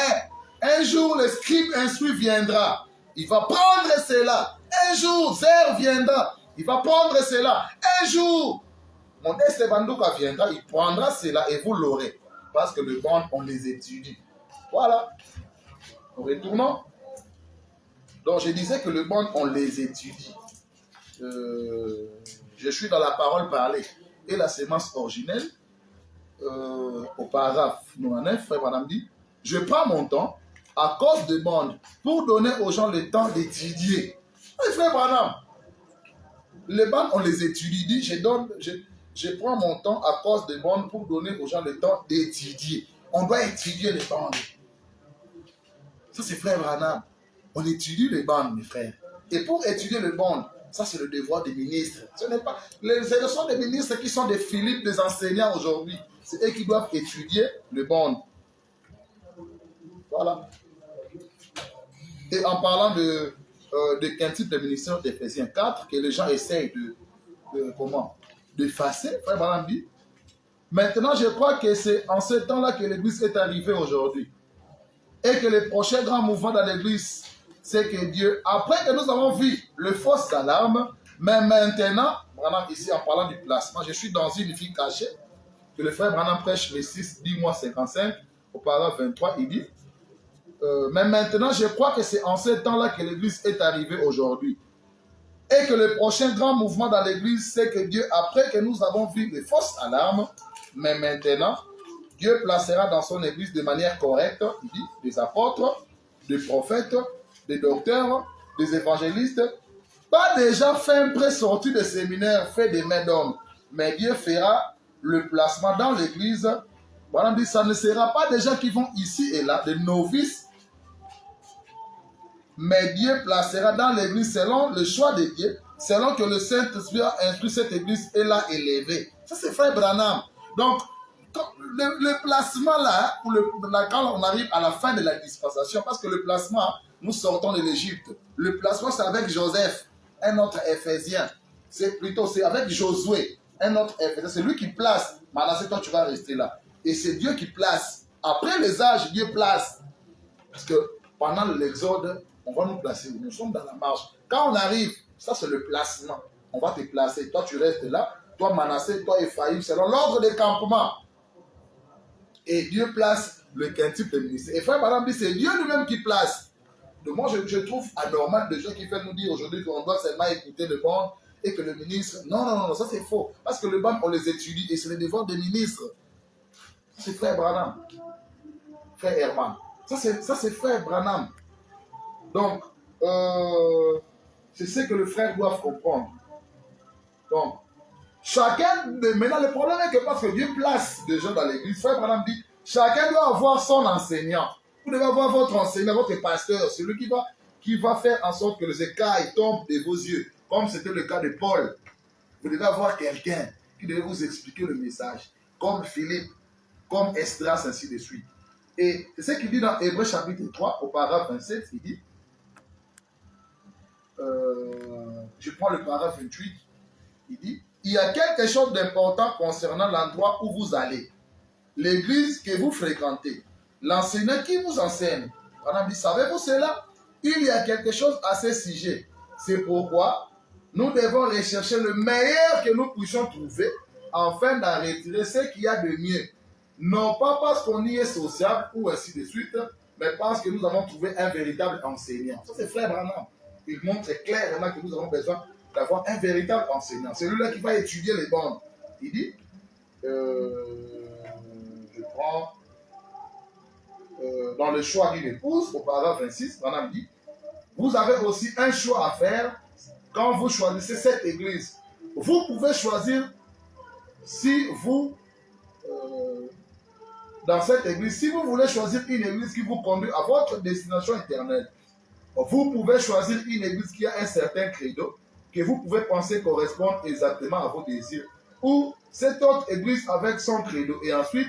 un jour, le scribe instruit viendra. Il va prendre cela. Un jour, Zer viendra. Il va prendre cela. Un jour, mon Estebanduka viendra. Il prendra cela et vous l'aurez. Parce que le bond, on les étudie. Voilà. Retournons. Donc, je disais que le bond, on les étudie. Je suis dans la parole parlée et la sémence originelle. Au paragraphe 99, frère Madame dit, je prends mon temps à cause de bande pour donner aux gens le temps d'étudier. Oui, frère Branham, les bandes, on les étudie. Dit, je prends mon temps à cause de bandes pour donner aux gens le temps d'étudier. On doit étudier les bandes. Ça, c'est frère Branham. On étudie les bandes, mes frères. Et pour étudier les bandes, ça, c'est le devoir des ministres. Ce sont des ministres qui sont des Philippe, des enseignants aujourd'hui. C'est eux qui doivent étudier le bond. Voilà. Et en parlant de quintile de ministère d'Éphésiens 4, que les gens essayent d'effacer, frère Branham dit, maintenant je crois que c'est en ce temps-là que l'Église est arrivée aujourd'hui. Et que le prochain grand mouvement dans l'Église, c'est que Dieu, après que nous avons vu le fausses alarmes, mais maintenant, Branham ici en parlant du placement, je suis dans une vie cachée, que le frère Branham prêche le 6-10-55, au paragraphe 23, il dit, mais maintenant, je crois que c'est en ce temps-là que l'Église est arrivée aujourd'hui. Et que le prochain grand mouvement dans l'Église, c'est que Dieu, après que nous avons vu les fausses alarmes, mais maintenant, Dieu placera dans son Église de manière correcte, il dit, des apôtres, des prophètes, des docteurs, des évangélistes, pas des gens faits pré-sortis de séminaires faits des mains d'hommes, mais Dieu fera le placement dans l'Église. Voilà, dit, ça ne sera pas des gens qui vont ici et là, des novices, mais Dieu placera dans l'Église selon le choix de Dieu, selon que le Saint-Esprit a instruit cette Église et l'a élevée. Ça, c'est frère Branham. Donc, le placement là, quand on arrive à la fin de la dispensation, parce que le placement, nous sortons de l'Égypte. Le placement, c'est avec Joseph, un autre Éphésien. C'est avec Josué, un autre Éphésien. C'est lui qui place. Manassé, toi, tu vas rester là. Et c'est Dieu qui place. Après les âges, Dieu place. Parce que pendant l'exode, on va nous placer. Nous sommes dans la marche. Quand on arrive, ça c'est le placement. On va te placer. Toi, tu restes là. Toi, Manassé, toi, Ephraïm, selon l'ordre des campements. Et Dieu place le quintuple de ministère. Et frère Madame dit, c'est Dieu lui-même qui place. Donc moi, je trouve anormal de gens qui veulent nous dire aujourd'hui qu'on doit seulement écouter le bond et que le ministre... Non, ça c'est faux. Parce que le bond, on les étudie et c'est le devoir des ministres. C'est frère Branham. Frère Herman. Ça c'est frère Branham. Donc, c'est ce que le frère doit comprendre. Donc, chacun, maintenant le problème est que parce que Dieu place des gens dans l'église, frère Branham dit, chacun doit avoir son enseignant. Vous devez avoir votre enseignant, votre pasteur, celui qui va faire en sorte que les écailles tombent de vos yeux, comme c'était le cas de Paul. Vous devez avoir quelqu'un qui devait vous expliquer le message, comme Philippe, comme Esdras, ainsi de suite. Et c'est ce qu'il dit dans Hébreux chapitre 3, au paragraphe 27, il dit, je prends le paragraphe 28, il dit, il y a quelque chose d'important concernant l'endroit où vous allez, l'église que vous fréquentez, l'enseignant qui vous enseigne. On a dit, savez-vous cela? Il y a quelque chose à ce sujet. C'est pourquoi nous devons rechercher le meilleur que nous puissions trouver afin d'en retirer ce qu'il y a de mieux. Non pas parce qu'on y est sociable ou ainsi de suite, mais parce que nous avons trouvé un véritable enseignant. Ça, c'est frère Branham. Il montre clairement que nous avons besoin d'avoir un véritable enseignant. C'est lui-là qui va étudier les bandes. Il dit, je prends dans le choix d'une épouse, au paragraphe 26, Branham dit, vous avez aussi un choix à faire quand vous choisissez cette église. Vous pouvez choisir si vous, dans cette église, si vous voulez choisir une église qui vous conduit à votre destination éternelle, vous pouvez choisir une église qui a un certain credo que vous pouvez penser correspondre exactement à vos désirs. Ou cette autre église avec son credo. Et ensuite,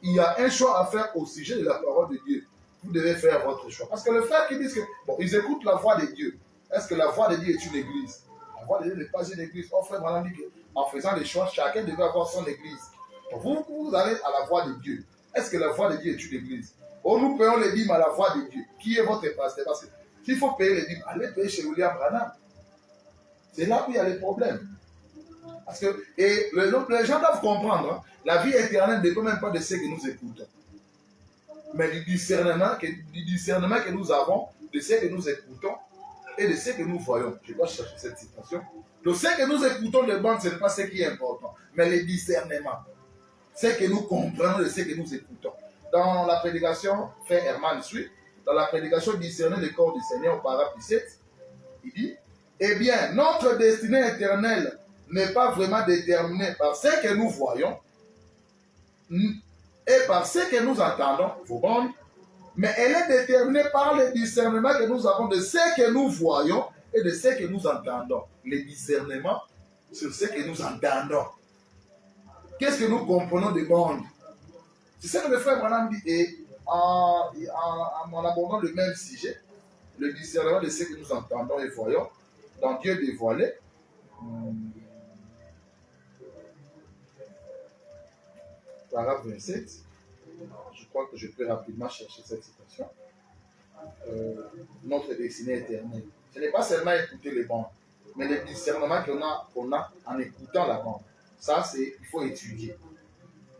il y a un choix à faire au sujet de la parole de Dieu. Vous devez faire votre choix. Parce que le frère qui dit que, bon, ils écoutent la voix de Dieu. Est-ce que la voix de Dieu est une église? voix de Dieu n'est pas une église. Oh frère Branham dit qu'en faisant les choses, chacun devait avoir son église. Vous allez à la voix de Dieu. Est-ce que la voix de Dieu est une église? Oh, nous payons les dîmes à la voix de Dieu. Qui est votre pasteur? Parce que s'il faut payer les dîmes, allez payer chez William Branham. C'est là où il y a les problèmes. Parce que, et les gens doivent comprendre, hein, la vie éternelle ne dépend même pas de ce que nous écoutons. Mais du discernement que nous avons, de ce que nous écoutons et de ce que nous voyons. Je dois chercher cette citation. De ce que nous écoutons de bande, ce n'est pas ce qui est important, mais le discernement. Ce que nous comprenons de ce que nous écoutons. Dans la prédication, frère Herman suit, dans la prédication discerner le corps du Seigneur, paragraphe 17, il dit, eh bien, notre destinée éternelle n'est pas vraiment déterminée par ce que nous voyons et par ce que nous entendons, vos bandes, mais elle est déterminée par le discernement que nous avons de ce que nous voyons et de ce que nous entendons. Le discernement sur ce que nous entendons. Qu'est-ce que nous comprenons des bandes? C'est ce que le frère Branham dit, et en abordant le même sujet, le discernement de ce que nous entendons et voyons, dans Dieu dévoilé, paragraphe 27, je crois que je peux rapidement chercher cette citation. Notre destinée éternelle. Ce n'est pas seulement écouter les bandes, mais le discernement qu'on a en écoutant la bande. Ça, il faut étudier.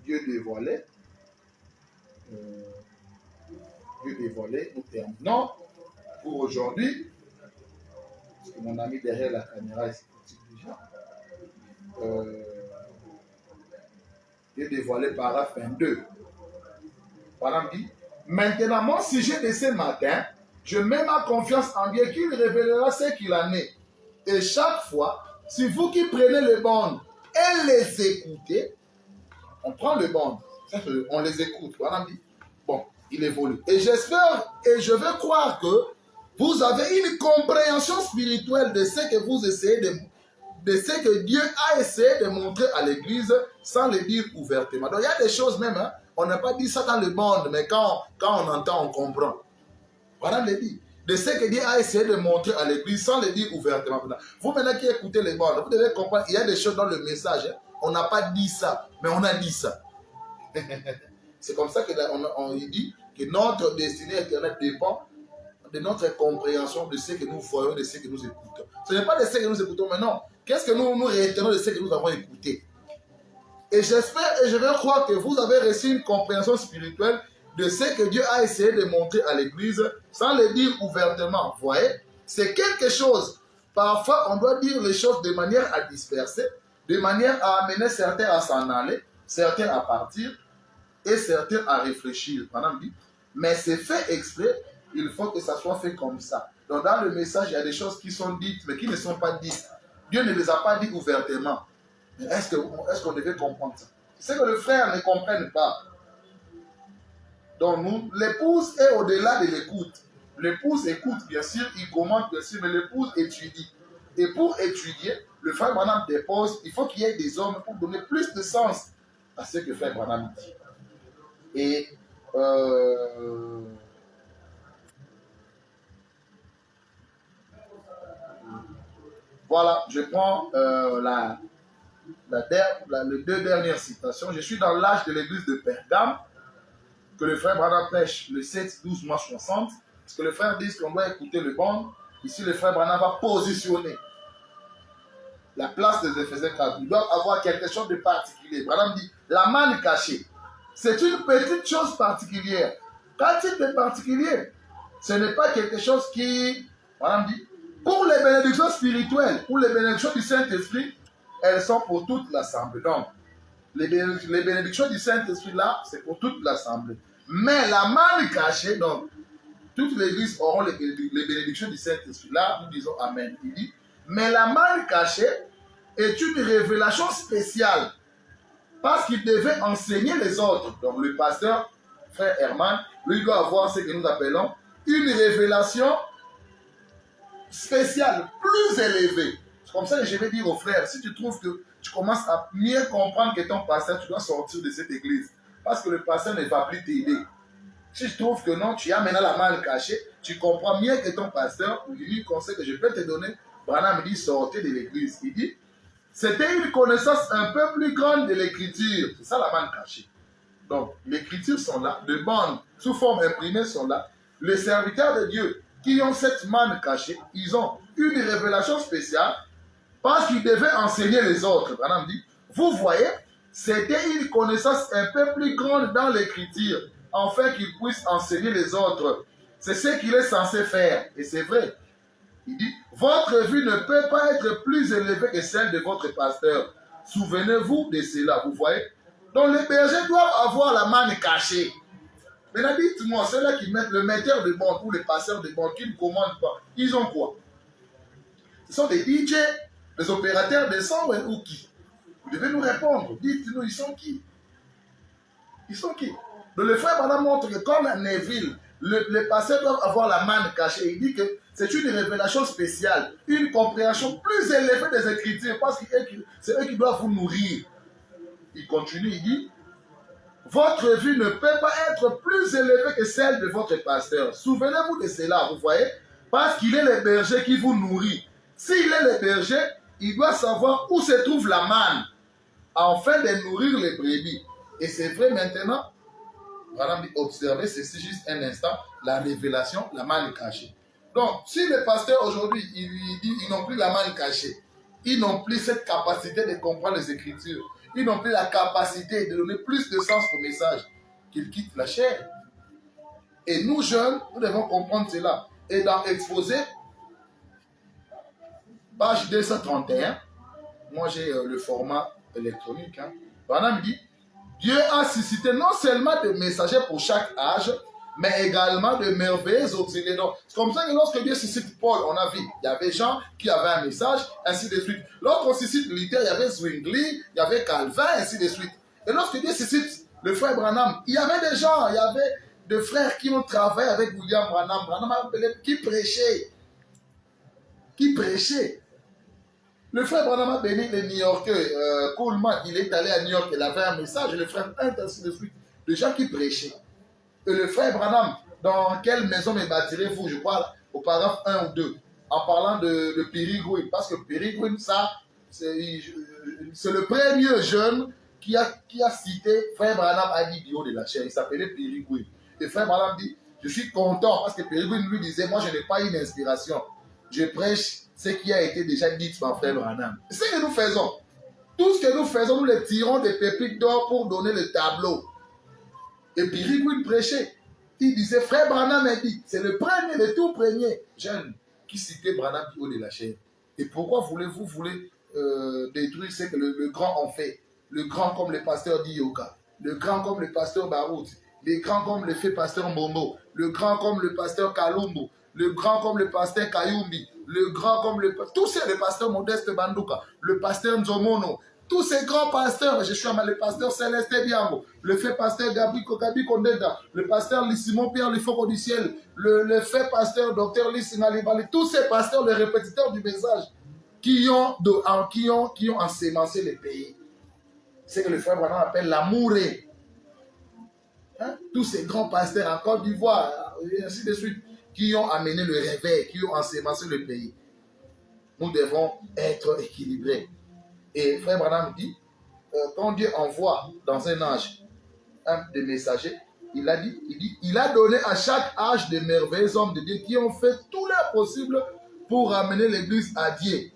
Dieu dévoilé. Dieu dévoilé, nous terminons pour aujourd'hui. Parce que mon ami derrière la caméra est déjà. Dieu dévoilé, paragraphe 22. Paragraphe dit, maintenant, mon sujet de ce matin, je mets ma confiance en Dieu qu'il révélera ce qu'il en est. Et chaque fois, c'est vous qui prenez les bandes et les écoutez, on prend les bandes, on les écoute. Paragraphe dit, bon, il évolue. Et j'espère et je veux croire que vous avez une compréhension spirituelle de ce que vous essayez de ce que Dieu a essayé de montrer à l'Église sans le dire ouvertement. Donc il y a des choses même, hein, on n'a pas dit ça dans le monde, mais quand on entend, on comprend. Voilà le dit. De ce que Dieu a essayé de montrer à l'Église sans le dire ouvertement. Vous maintenant qui écoutez les bandes, vous devez comprendre, il y a des choses dans le message. Hein. On n'a pas dit ça, mais on a dit ça. C'est comme ça qu'on dit que notre destinée éternelle dépend de notre compréhension de ce que nous voyons, de ce que nous écoutons. Ce n'est pas de ce que nous écoutons, mais non. Qu'est-ce que nous retenons de ce que nous avons écouté? Et j'espère et je veux croire que vous avez reçu une compréhension spirituelle de ce que Dieu a essayé de montrer à l'Église sans le dire ouvertement. Vous voyez? C'est quelque chose. Parfois, on doit dire les choses de manière à disperser, de manière à amener certains à s'en aller, certains à partir et certains à réfléchir. Mais c'est fait exprès. Il faut que ça soit fait comme ça. Donc dans le message, il y a des choses qui sont dites, mais qui ne sont pas dites. Dieu ne les a pas dit ouvertement. Mais est-ce qu'on devait comprendre ça? C'est ce que le frère ne comprenne pas. Donc l'épouse est au-delà de l'écoute. L'épouse écoute, bien sûr, il commente, bien sûr, mais l'épouse étudie. Et pour étudier, le frère Branham dépose, il faut qu'il y ait des hommes pour donner plus de sens à ce que le frère Branham dit. Et voilà, je prends les deux dernières citations. Je suis dans l'âge de l'église de Pergame, que le frère Branham prêche le 7-12 mars 60. Parce que le frère dit qu'on doit écouter le bande. Ici, le frère Branham va positionner la place des Éphésiens 4. Ils doivent avoir quelque chose de particulier. Branham dit, la manne cachée. C'est une petite chose particulière. Quand il est particulier, ce n'est pas quelque chose qui, Branham dit, pour les bénédictions spirituelles, pour les bénédictions du Saint-Esprit, elles sont pour toute l'assemblée. Donc, les bénédictions du Saint-Esprit là, c'est pour toute l'assemblée. Mais la manne cachée, donc, toute l'église auront les bénédictions du Saint-Esprit. Là, nous disons Amen. Il dit, mais la manne cachée est une révélation spéciale parce qu'il devait enseigner les autres. Donc, le pasteur, frère Herman, lui doit avoir ce que nous appelons une révélation spéciale, plus élevée. C'est comme ça que je vais dire aux frères, si tu trouves que tu commences à mieux comprendre que ton pasteur, tu dois sortir de cette église. Parce que le pasteur ne va plus t'aider. Si je trouve que non, tu as maintenant la malle cachée, tu comprends mieux que ton pasteur, ou lui conseil que je peux te donner, Branham dit sortez de l'église. Il dit c'était une connaissance un peu plus grande de l'écriture. C'est ça la manne cachée. Donc, les écritures sont là, les bandes sous forme imprimée sont là. Les serviteurs de Dieu qui ont cette manne cachée, ils ont une révélation spéciale parce qu'ils devaient enseigner les autres. Branham dit, vous voyez, c'était une connaissance un peu plus grande dans l'écriture, afin qu'ils puissent enseigner les autres. C'est ce qu'il est censé faire. Et c'est vrai. Il dit, votre vue ne peut pas être plus élevée que celle de votre pasteur. Souvenez-vous de cela, vous voyez. Donc les bergers doivent avoir la manne cachée. Maintenant dites-moi, ceux-là qui mettent le metteur de bande ou les passeurs de bande qui ne commandent pas, ils ont quoi? Ce sont des DJ, des opérateurs de son ou qui? Vous devez nous répondre. Dites-nous, ils sont qui? Ils sont qui? Donc le frère Branham montre que comme Neville, les pasteurs doivent avoir la manne cachée. Il dit que c'est une révélation spéciale, une compréhension plus élevée des Écritures, parce que c'est eux qui doivent vous nourrir. Il continue, il dit, votre vue ne peut pas être plus élevée que celle de votre pasteur. Souvenez-vous de cela, vous voyez, parce qu'il est le berger qui vous nourrit. S'il est le berger, il doit savoir où se trouve la manne, afin de nourrir les brebis. Et c'est vrai maintenant, voilà, observez ceci juste un instant, la révélation, la manne cachée. Donc, si le pasteur aujourd'hui, il dit, ils n'ont plus la manne cachée, ils n'ont plus cette capacité de comprendre les Écritures, ils n'ont plus la capacité de donner plus de sens au message, qu'ils quittent la chair. Et nous, jeunes, nous devons comprendre cela. Et dans Exposé, page 231, moi j'ai le format électronique, Branham dit, Dieu a suscité non seulement des messagers pour chaque âge, mais également de merveilleux auxiliaires. C'est comme ça que lorsque Dieu suscite Paul, on a vu, il y avait Jean qui avait un message, ainsi de suite. Lorsqu'on suscite Luther, il y avait Zwingli, il y avait Calvin, ainsi de suite. Et lorsque Dieu suscite le frère Branham, il y avait des gens, il y avait des frères qui ont travaillé avec William Branham. Branham a appelé, qui prêchait. Le frère Branham a béni les New-Yorkais. Coleman, il est allé à New York, il avait un message, et le frère Hunt, ainsi de suite. Des gens qui prêchaient. Et le frère Branham, dans quelle maison me bâtirez-vous? Je crois au paragraphe 1 ou 2, en parlant de Peregrine. Parce que Peregrine, ça, c'est le premier jeune qui a cité frère Branham à Bio de la chair. Il s'appelait Peregrine. Et frère Branham dit, je suis content parce que Peregrine lui disait, moi je n'ai pas une inspiration. Je prêche ce qui a été déjà dit par frère Branham. C'est ce que nous faisons. Tout ce que nous faisons, nous les tirons des pépites d'or pour donner le tableau. Et puis Peregrine prêchait. Il disait, frère Branham a dit, c'est le premier, le tout premier jeune qui citait Branham du haut de la chair. Et pourquoi voulez-vous détruire ce que le grand en fait? Le grand comme le pasteur d'Ioka, le grand comme le pasteur Barout, le grand comme le fait pasteur Momo, le grand comme le pasteur Kalumbu, le grand comme le pasteur Kayumbi, le grand comme tous ces, le pasteur Modeste Banduka, le pasteur Nzomono, tous ces grands pasteurs, je suis le pasteur Céleste Biango, le fait pasteur Gabi Kondeda, le pasteur Simon Pierre Lifoko du ciel, le fait pasteur docteur Lissingalibali, tous ces pasteurs, les répétiteurs du message, qui ont ensémencé le pays. C'est que le frère Branham appelle l'amouré. Tous ces grands pasteurs en Côte d'Ivoire, et ainsi de suite, qui ont amené le réveil, qui ont ensémencé le pays. Nous devons être équilibrés. Et frère Branham dit, quand Dieu envoie dans un âge un des messagers, il a donné à chaque âge de merveilleux hommes de Dieu qui ont fait tout leur possible pour ramener l'église à Dieu.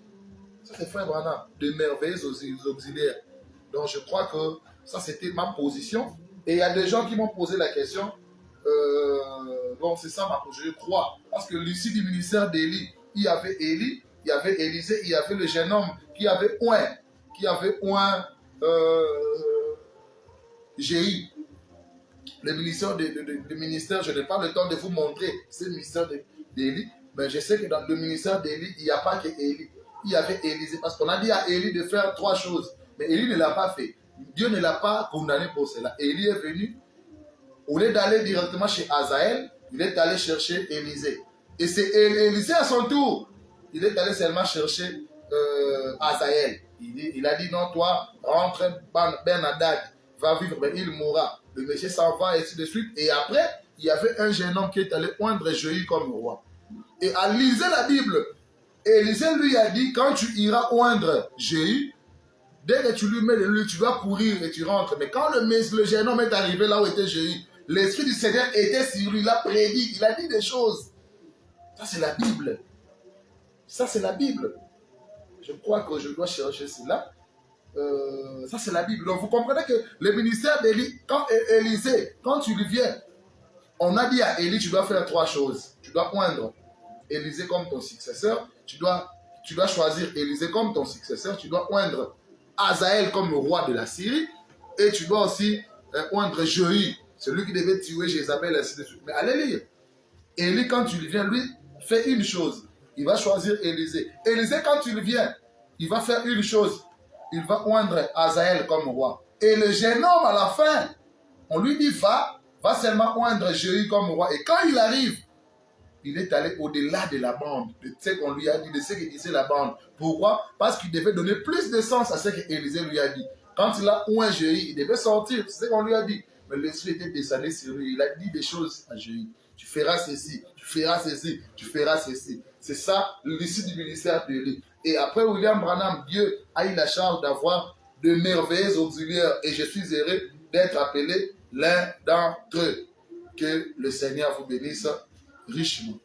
Ça c'est frère Branham, de merveilleux auxiliaires. Donc je crois que ça c'était ma position. Et il y a des gens qui m'ont posé la question, bon c'est ça ma position, je crois. Parce que l'ici du ministère d'Élie, il y avait Élie, il y avait Élisée, il y avait le jeune homme qui avait Jéhu. Le ministère, je n'ai pas le temps de vous montrer ce ministère d'Élie, mais je sais que dans le ministère d'Élie, il n'y a pas que Élie. Il y avait Élisée, parce qu'on a dit à Élie de faire 3 choses, mais Élie ne l'a pas fait. Dieu ne l'a pas condamné pour cela. Élie est venu, au lieu d'aller directement chez Azaël, il est allé chercher Élisée. Et c'est Élisée à son tour, il est allé seulement chercher Azaël. Il a dit non, toi, rentre, Ben Hadad, va vivre, mais il mourra. Le monsieur s'en va, et ainsi de suite. Et après, il y avait un jeune homme qui est allé oindre Jéhu comme roi. Et à liser la Bible, Élisée lui a dit, quand tu iras oindre Jéhu, dès que tu lui mets l'huile, tu dois courir et tu rentres. Mais quand le jeune homme est arrivé là où était Jéhu, l'Esprit du Seigneur était sur lui, il a prédit, il a dit des choses. Ça, c'est la Bible. Ça, c'est la Bible. Je crois que je dois chercher cela. Ça, c'est la Bible. Donc, vous comprenez que le ministère d'Élie, quand Élisée, quand tu lui viens, on a dit à Élie, tu dois faire 3 choses. Tu dois oindre Élisée comme ton successeur. Tu dois choisir Élisée comme ton successeur. Tu dois oindre Hazaël comme le roi de la Syrie. Et tu dois aussi oindre Jéhu, celui qui devait tuer Jézabel, ainsi de suite. Mais allez lire. Élie, quand tu lui viens, lui, fait une chose. Il va choisir Élisée. Élisée, quand tu lui viens, il va faire une chose. Il va oindre Hazaël comme roi. Et le jeune homme, à la fin, on lui dit, va seulement oindre Jéhu comme roi. Et quand il arrive, il est allé au-delà de la bande, de ce qu'on lui a dit, de ce que disait la bande. Pourquoi? Parce qu'il devait donner plus de sens à ce que Élisée lui a dit. Quand il a oint Jéhu, il devait sortir, c'est ce qu'on lui a dit. Mais l'esprit était descendu sur lui, il a dit des choses à Jéhu. Tu feras ceci, tu feras ceci, tu feras ceci. C'est ça l'issue du ministère de lui. Et après William Branham, Dieu a eu la charge d'avoir de merveilleux auxiliaires. Et je suis heureux d'être appelé l'un d'entre eux. Que le Seigneur vous bénisse richement.